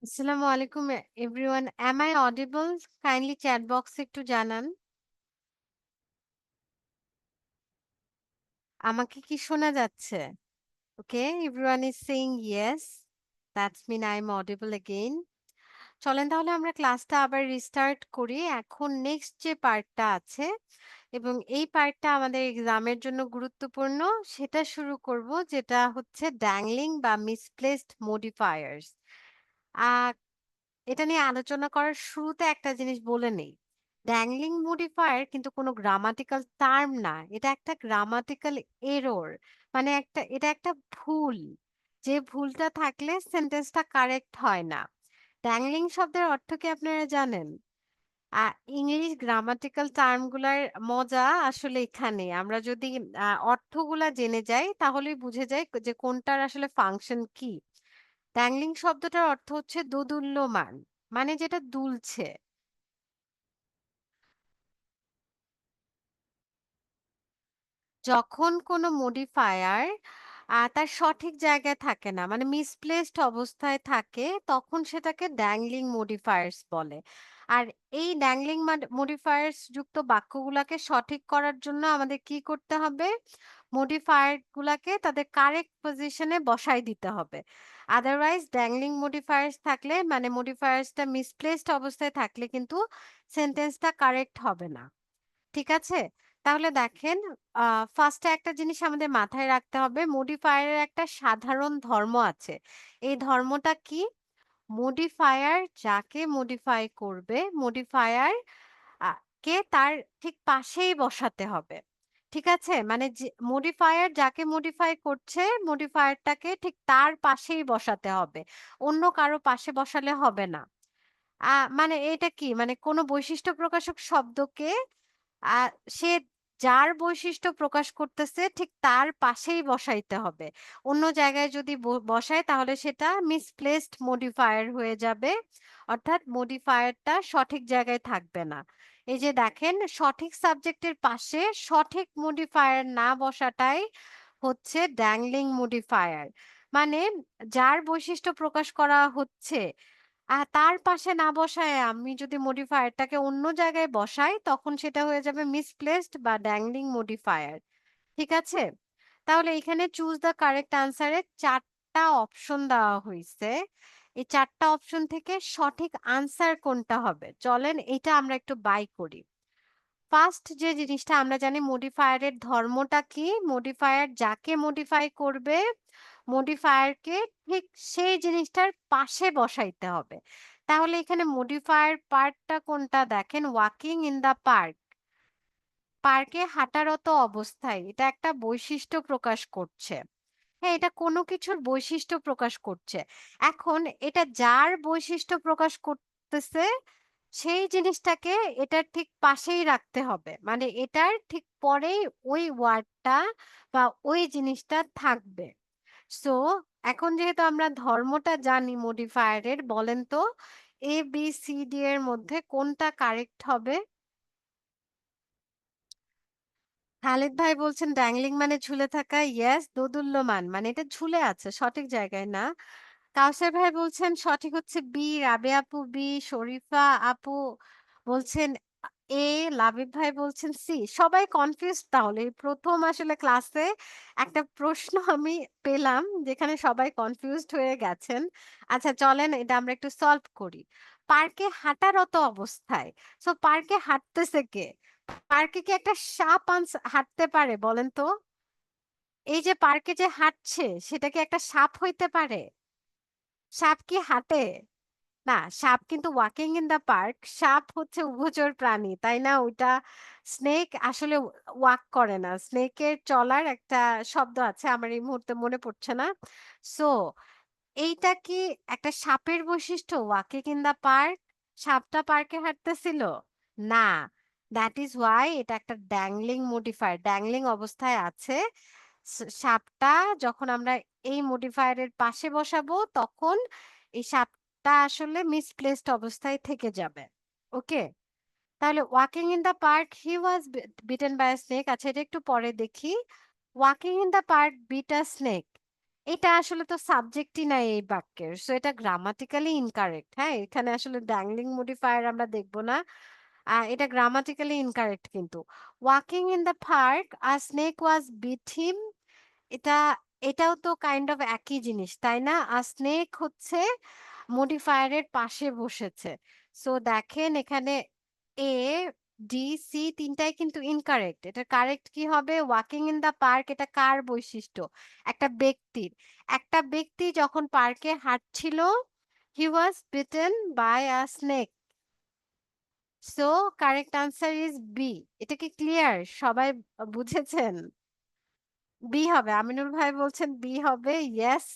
আসসালামু আলাইকুম everyone. Am I audible? Kindly chat box এ একটু জানান। আমাকে কি শোনা যাচ্ছে? Okay, everyone is saying yes. That's mean I'm audible again. চলেন তাহলে আমরা ক্লাসটা আবার রিস্টার্ট করি। এখন নেক্সট যে পার্টটা আছে এবং এই পার্টটা আমাদের এক্সামের জন্য গুরুত্বপূর্ণ সেটা শুরু করব, যেটা হচ্ছে ড্যাংলিং বা মিসপ্লেসড মডিফায়ার্স। আ এটা নিয়ে আলোচনা করার শুরুতে একটা জিনিস বলে নেই। ড্যাংলিং মডিফায়ার কিন্তু কোনো গ্রামাটিক্যাল টার্ম না। এটা একটা গ্রামাটিক্যাল এরর। মানে এটা একটা ভুল। যে ভুলটা থাকলে সেন্টেন্সটা কারেক্ট হয় না। ড্যাংলিং শব্দের অর্থ কি আপনারা জানেন? আ ইংলিশ গ্রামাটিক্যাল টার্ম গুলার মজা আসলে এখানে। আমরা যদি অর্থগুলা জেনে যাই তাহলেই বুঝে যাই যে কোনটার আসলে ফাংশন কি। ড্যাংলিং শব্দটার অর্থ হচ্ছে দোদুল্যমান। মানে যেটা দুলছে। যখন কোনো মডিফায়ার তার সঠিক জায়গায় থাকে না, মানে মিসপ্লেসড অবস্থায় থাকে, তখন সেটাকে ড্যাংলিং মডিফায়ার্স বলে। আর এই ড্যাংলিং মডিফায়ার্স যুক্ত বাক্যগুলাকে সঠিক করার জন্য আমাদের কি করতে হবে? মডিফায়ার গুলাকে তাদের কারেক্ট পজিশনে বসায় দিতে হবে। আদারওয়াইজ ড্যাংলিং মডিফায়ার্স থাকলে, মানে মডিফায়ার্সটা মিসপ্লেসড অবস্থায় থাকলে কিন্তু সেন্টেন্সটা কারেক্ট হবে না। ঠিক আছে? তাহলে দেখেন, ফার্স্টে একটা জিনিস আমাদের মাথায় রাখতে হবে, মডিফায়ারের একটা সাধারণ ধর্ম আছে। এই ধর্মটা কি? মডিফায়ার যাকে মডিফাই করবে, মডিফায়ার আ কে তার ঠিক পাশেই বসাতে হবে। ঠিক আছে? মানে যে মডিফায়ার যাকে মডিফাই করছে, মডিফায়ারটাকে ঠিক তার পাশেই বসাতে হবে। অন্য কারো পাশে বসালে হবে না। মানে এটা কি? মানে কোনো বৈশিষ্ট্য প্রকাশক শব্দকে আ সে যার বৈশিষ্ট্য প্রকাশ করতেছে ঠিক তার পাশেই বসাইতে হবে। অন্য জায়গায় যদি বসায় তাহলে সেটা মিসপ্লেসড মডিফায়ার হয়ে যাবে। অর্থাৎ মডিফায়ারটা সঠিক জায়গায় থাকবে না। এই যে দেখেন, সঠিক সাবজেক্টের পাশে সঠিক মডিফায়ার না বসাটাই হচ্ছে ড্যাংলিং মডিফায়ার। মানে যার বৈশিষ্ট্য প্রকাশ করা হচ্ছে তার পাশে না বসায় আমি যদি মডিফায়ারটাকে অন্য জায়গায় বসাই, তখন সেটা হয়ে যাবে মিসপ্লেসড বা ড্যাংলিং মডিফায়ার। ঠিক আছে? তাহলে এখানে চুজ দ্য কারেক্ট আনসার এর ৪ টা অপশন দেওয়া হইছে। এই ৪ টা অপশন থেকে সঠিক আনসার কোনটা হবে? চলেন এটা আমরা একটু বাই করি। ফার্স্ট যে জিনিসটা আমরা জানি, মডিফায়ারের ধর্মটা কি? মডিফায়ার যাকে মডিফাই করবে, মডিফায়ারকে ঠিক সেই জিনিসটার পাশে বসাইতে হবে। তাহলে এখানে মডিফায়ার পার্টটা কোনটা দেখেন, ওয়াকিং ইন দ্য পার্ক। পার্কে হাঁটারত অবস্থায়, এটা একটা বৈশিষ্ট্য প্রকাশ করছে। হ্যাঁ, এটা কোনো কিছুর বৈশিষ্ট্য প্রকাশ করছে। এখন এটা যার বৈশিষ্ট্য প্রকাশ করতেছে সেই জিনিসটাকে এটার ঠিক পাশেই রাখতে হবে। মানে এটার ঠিক পরেই ওই ওয়ার্ডটা বা ওই জিনিসটা থাকবে। সো এখন যেহেতু আমরা ধর্মটা জানি মডিফায়ারের, বলেন তো এ বি সি ডি এর মধ্যে কোনটা কারেক্ট হবে? খালিদ ভাই বলছেন ড্যাংলিং মানে ঝুলে থাকা। ইয়েস, দোদুল্যমান মানে এটা ঝুলে আছে, সঠিক জায়গায় না। কাউসার ভাই বলছেন সঠিক হচ্ছে বি, রাবে আপু বি, শরীফা আপু বলছেন এ, লাবিব ভাই বলছেন সি। সবাই কনফিউজ। তাহলে এই প্রথম আসলে ক্লাসে একটা প্রশ্ন আমি পেলাম যেখানে সবাই কনফিউজড হয়ে গেছেন। আচ্ছা চলেন এটা আমরা একটু সলভ করি। পার্কে হাঁটারত অবস্থায়, সো পার্কে হাঁটতেছে কে? পার্কে কি একটা সাপ হাঁটতে পারে বলেন তো? এই যে পার্কে যে হাঁটছে সেটা কি একটা সাপ হইতে পারে? সাপ কি হাঁটে? না, সাপ কিন্তু ওয়াকিং ইন দা পার্ক। সাপ হচ্ছে উভচর প্রাণী, তাই না? ওইটা স্নেক আসলে ওয়াক করে না। স্নেকের চলার একটা শব্দ আছে, আমার এই মুহূর্তে মনে পড়ছে না। সো এইটা কি একটা সাপের বৈশিষ্ট্য, ওয়াকিং ইন দা পার্ক? সাপটা পার্কে হাঁটতেছিল না। দ্যাট ইজ ওয়াই এটা একটা ড্যাংলিং মডিফায়ার, ড্যাংলিং অবস্থায় আছে। সাপটা যখন আমরা এই মডিফায়ারের পাশে বসাবো তখন এই সাপটা আসলে মিসপ্লেসড অবস্থায় থেকে যাবে। ওকে? তাহলে walking in the park he was bitten by a snake. আচ্ছা এটা একটু পরে দেখি। Walking in the park bit a snake. এটা আসলে তো সাবজেক্টই নাই এই বাক্যের। সো এটা গ্রামাটিক্যালি ইনকারেক্ট। হ্যাঁ? এখানে আসলে ড্যাংলিং মডিফায়ার আমরা দেখব না। এটা গ্রামাটিক্যালি ইনকারেক্ট কিন্তু। Walking in the park a snake was bit him এটা এটাও তো কাইন্ড অফ একই জিনিস, তাই না? স্নেক হচ্ছে মডিফায়ার এর পাশে বসেছে। সো দেখেন এখানে এ, ডি, সি ৩ টাই কিন্তু ইনকারেক্ট। এটা কারেক্ট কি হবে? ওয়াকিং ইন দ্য পার্ক এটা কার বৈশিষ্ট্য? একটা ব্যক্তির। একটা ব্যক্তি যখন পার্কে হাঁটছিল, he was bitten by a snake. So correct answer is B. এটা কি ক্লিয়ার? সবাই বুঝেছেন? বি হবে। আমিনুল ভাই বলছেন বি হবে। ইয়েস।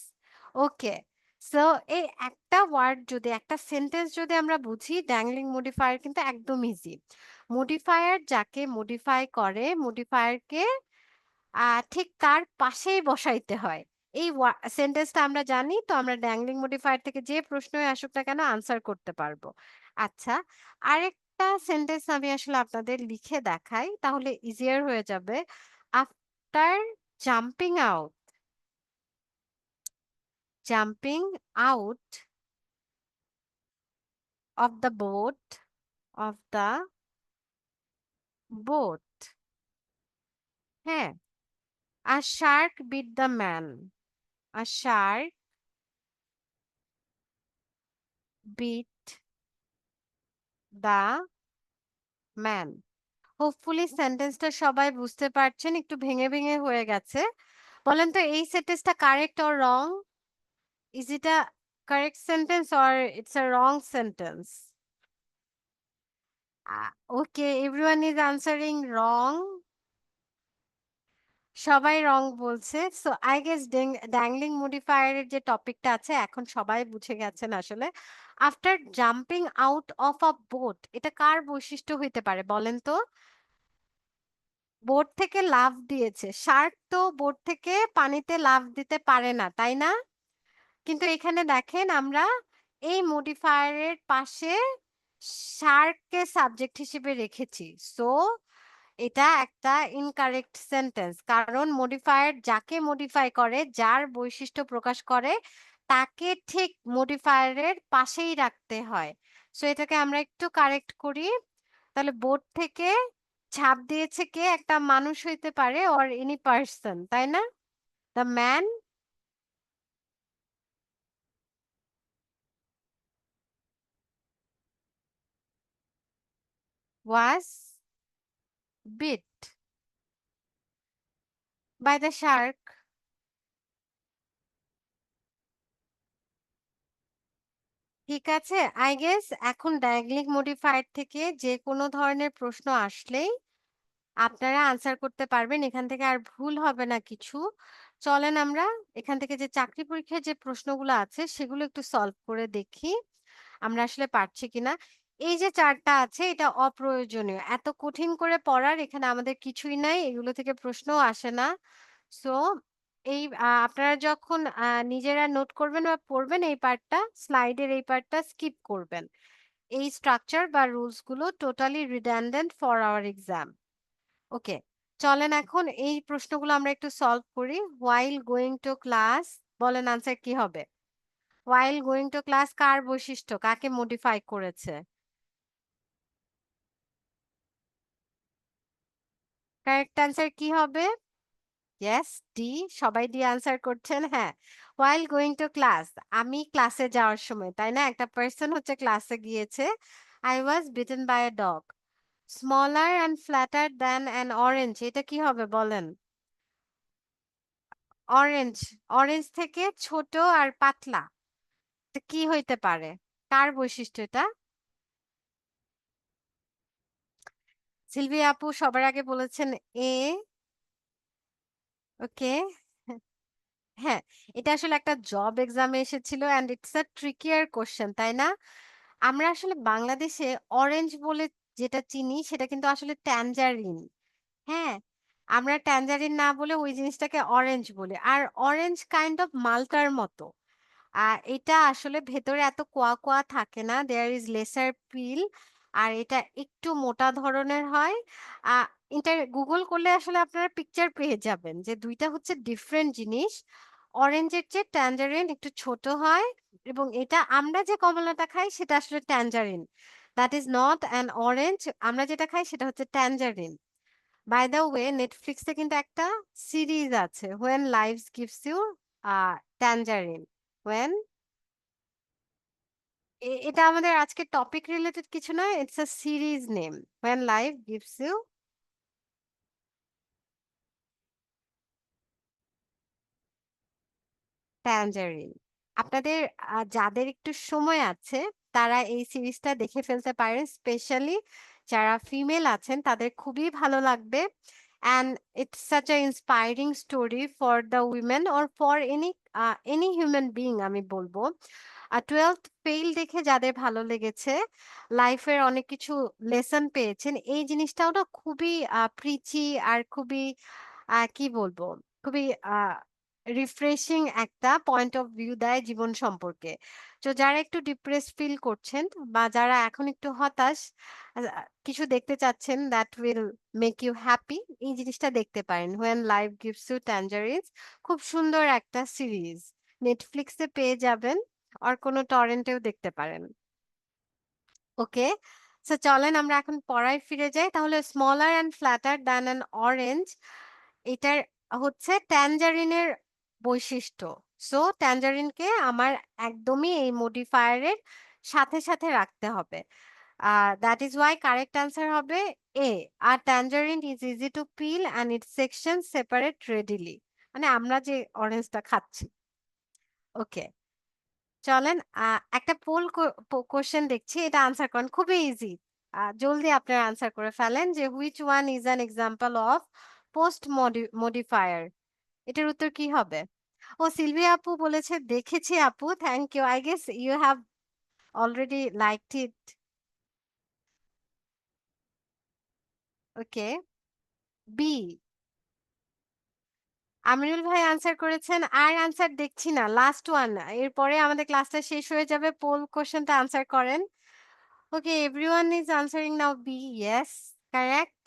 ওকে। সো এই একটা ওয়ার্ড যদি একটা সেন্টেন্স যদি আমরা বুঝি ড্যাংলিং মডিফায়ার কিন্তু একদম ইজি। মডিফায়ার যাকে মডিফাই করে মডিফায়ারকে ঠিক তার পাশেই বসাইতে হয়। এই সেন্টেন্সটা আমরা জানি তো আমরা ড্যাংলিং মডিফায়ার থেকে যে প্রশ্নই আসুক না কেন আনসার করতে পারবো। আচ্ছা, আরেকটা সেন্টেন্স আমি আসলে আপনাদের লিখে দেখাই তাহলে ইজিয়ার হয়ে যাবে। After jumping out, jumping out of the boat, of the boat, হ্যাঁ, a shark bit the man, a shark bit the man. Hopefully সেন্টেন্সটা সবাই বুঝতে পারছেন। একটু ভেঙে, ভেঙে হয়ে গেছে। বলেন তো এই সেন্টেন্সটা correct or wrong? Is it a correct sentence or it's a wrong sentence? Okay, everyone is answering wrong. সবাই রং বলছে। So I guess dangling modifier এর যে টপিকটা আছে এখন সবাই বুঝে গেছেন আসলে। After jumping out of a boat এটা কার বৈশিষ্ট্য হইতে পারে বলেন তো? বোট থেকে লাফ দিয়েছে। শার্ক তো বোট থেকে পানিতে লাফ দিতে পারে না, তাই না? কিন্তু এখানে দেখেন আমরা এই মডিফায়ার এর পাশে শার্ককে সাবজেক্ট হিসেবে রেখেছি। সো এটা একটা ইনকারেক্ট সেন্টেন্স কারণ মডিফায়ার যাকে মডিফাই করে যার বৈশিষ্ট্য প্রকাশ করে তাকে ঠিক মডিফায়ারের পাশেই রাখতে হয়। সো এটাকে আমরা একটু কারেক্ট করি। তাহলে বোট থেকে ঝাঁপ দিয়েছে কে? একটা মানুষ হইতে পারে অর এনি পারসন, তাই না? The man was bit by the shark. ঠিক আছে, আই গেস এখন ডায়াগলিক মডিফায়ার থেকে যে কোনো ধরনের প্রশ্ন আসলেই আপনারা আনসার করতে পারবেন। এখান থেকে আর ভুল হবে না কিছু। চলেন আমরা এখান থেকে যে চাকরি পরীক্ষার যে প্রশ্নগুলো আছে সেগুলো একটু সলভ করে দেখি। আমরা আসলে পারছি কিনা। এই যে ৪ টা আছে এটা অপ্রয়োজনীয়। এত কঠিন করে পড়ার এখানে আমাদের কিছুই নাই। এগুলো থেকে প্রশ্নও আসে না। সো এই আপনারা যখন নিজেরা নোট করবেন বা পড়বেন এই পার্টটা স্লাইডের এই পার্টটা স্কিপ করবেন। এই স্ট্রাকচার বা রুলস গুলো totally redundant for our exam. Okay, চলেন এখন এই প্রশ্নগুলো আমরা একটু সলভ করি। হোয়াইল গোয়িং টু ক্লাস বলেন আনসার কি হবে? হোয়াইল গোয়িং টু ক্লাস কার বৈশিষ্ট্য? কাকে মডিফাই করেছে? কারেক্ট আনসার কি হবে? Yes, D. সবাই ডি আনসার করছেন। হ্যাঁ, হোয়াইল গোয়িং টু ক্লাস আমি ক্লাসে যাওয়ার সময়, তাই না? একটা পার্সন হচ্ছে ক্লাসে গিয়েছে। I was bitten by a dog. Smaller and flatter than an orange এটা কি হবে বলেন? অরেঞ্জ, অরেঞ্জ থেকে ছোট আর পাতলা। এটা কি হইতে পারে? কার বৈশিষ্ট্য এটা? সিলভিয়া আপু সবার আগে বলেছেন এ। ওকে। হ্যাঁ, এটা আসলে একটা জব এক্সামে এসেছিল অ্যান্ড ইটস আ ট্রিকিয়ার কোশ্চেন, তাই না? আমরা আসলে বাংলাদেশে অরেঞ্জ বলে যেটা চিনি সেটা কিন্তু আসলে ট্যাঞ্জারিন। হ্যাঁ, আমরা ট্যাঞ্জারিন না বলে ওই জিনিসটাকে অরেঞ্জ বলি। আর অরেঞ্জ কাইন্ড অফ মাল্টার মতো। এটা আসলে ভেতরে এত কোয়া, কোয়া থাকে না। দেয়ার ইজ লেসার পিল। আর এটা একটু মোটা ধরনের হয়। আ গুগল করলে আসলে আপনারা পিকচার পেয়ে যাবেন যে ২ টা হচ্ছে ডিফারেন্ট জিনিস। অরেঞ্জের চেয়ে ট্যাঞ্জারিন একটু ছোট হয় এবং এটা আমরা যে কমলাটা খাই সেটা আসলে tangerine. That is not an orange. আমরা যেটা খাই সেটা হচ্ছে ট্যাঞ্জারিন। বাই দ্য ওয়ে নেটফ্লিক্সে কিন্তু একটা সিরিজ আছে, when life gives you tangerine. When এটা আমাদের আজকের টপিক রিলেটেড কিছু না, it's a series name. When life gives you tangerine. আপনাদের যাদের একটু সময় আছে তারা এই সিরিজটা দেখে ফেলতে পারেন। স্পেশালি যারা ফিমেল আছেন তাদের খুবই ভালো লাগবে। And it's such a inspiring story for the women or for any human being আমি বলবো। 12th ফেইল দেখে যাদের ভালো লেগেছে, লাইফের অনেক কিছু লেসন পেয়েছেন, এই জিনিসটাও না খুবই প্রিচি আর খুবই কি বলবো, খুবই রিফ্রেশিং একটা পয়েন্ট অফ ভিউ দেয় জীবন সম্পর্কে। তো যারা একটু ডিপ্রেস ফিল করছেন বা যারা এখন একটু হতাশ, কিছু দেখতে চাচ্ছেন that will make you happy, এই জিনিসটা দেখতে পারেন, when life gives you tangerines. খুব সুন্দর একটা সিরিজ, নেটফ্লিক্সে পেয়ে যাবেন, আর কোনো টরেন্টেও দেখতে পারেন। ওকে, সো চলেন আমরা এখন পড়ায় ফিরে যাই। তাহলে smaller and flatter than an orange, এটার হচ্ছে ট্যাঞ্জারিনের বৈশিষ্ট্য। সো ট্যাঞ্জারিনকে আমার একদমই এই মডিফায়ারের সাথে সাথে রাখতে হবে। That is why correct answer হবে এ। আর tangerine is easy to peel and it's section separate readily, মানে আমরা যে অরেঞ্জটা খাচ্ছি। ওকে, চলেন একটা পোল কোশ্চেন দেখছি, এটা আনসার করেন, খুবই ইজি। জলদি আপনারা আনসার করে ফেলেন যে which one is an example of post modifier. এটার উত্তর কি হবে? ও সিলভিয়া আপু বলেছে দেখেছি আপু, thank you, I guess you have already liked it. Okay, B. Aminul ভাই আনসার করেছেন, আর আনসার দেখছি না, লাস্ট ওয়ান, এরপরে আমাদের ক্লাসটা শেষ হয়ে যাবে। পোল কোশ্চেনটা আনসার করেন। Okay, everyone is answering now B, yes, correct.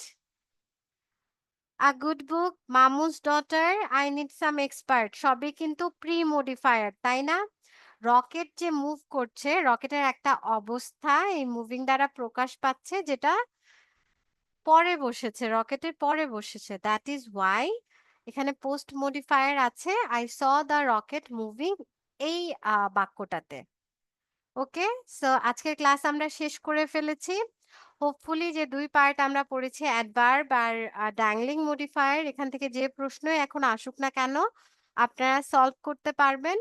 A good book, মামুস daughter, I need some expert, সবই কিন্তু প্রি মডিফায়ার, তাই না? রকেট যে মুভ করছে, রকেটের একটা অবস্থা এই মুভিং দ্বারা প্রকাশ পাচ্ছে, যেটা পরে বসেছে, রকেটের পরে বসেছে, দ্যাট ইজ ওয়াই এখানে পোস্ট মডিফায়ার আছে। I saw the rocket moving, এই বাক্যটাতে। ওকে, সো আজকের ক্লাস আমরা শেষ করে ফেলেছি। হোপফুলি যে দুই পার্ট আমরা পড়েছি, অ্যাডভার্ব আর ড্যাংলিং মডিফায়ার, এখান থেকে যে প্রশ্নই এখন আসুক না কেন আপনারা সলভ করতে পারবেন।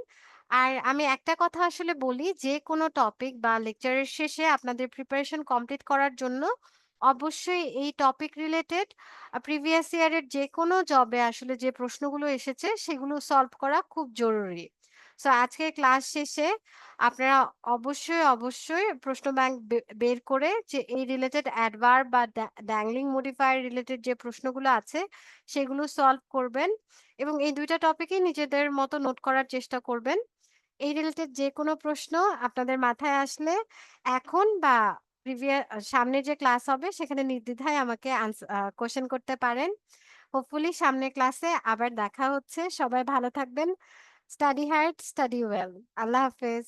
আর আমি একটা কথা আসলে বলি, যে কোনো টপিক বা লেকচারের শেষে আপনাদের প্রিপারেশন কমপ্লিট করার জন্য অবশ্যই এই টপিক রিলেটেড প্রিভিয়াস ইয়ারের যে কোনো জবে আসলে যে প্রশ্নগুলো এসেছে সেগুলো সলভ করা খুব জরুরি। সো আজকের ক্লাস শেষে আপনারা অবশ্যই প্রশ্ন ব্যাংক বের করে যে এই রিলেটেড অ্যাডভার্ব বা ড্যাংলিং মডিফায়ার রিলেটেড যে প্রশ্নগুলো আছে সেগুলো সলভ করবেন এবং এই দুইটা টপিকই নিজেদের মতো নোট করার চেষ্টা করবেন। এই রিলেটেড যে কোনো প্রশ্ন আপনাদের মাথায় আসলে এখন বা সামনে যে ক্লাস হবে সেখানে নির্দ্বিধায় আমাকে কোশ্চেন করতে পারেন। হোপফুলি সামনের ক্লাসে আবার দেখা হচ্ছে। সবাই ভালো থাকবেন। Study hard, study well. আল্লাহ হাফেজ।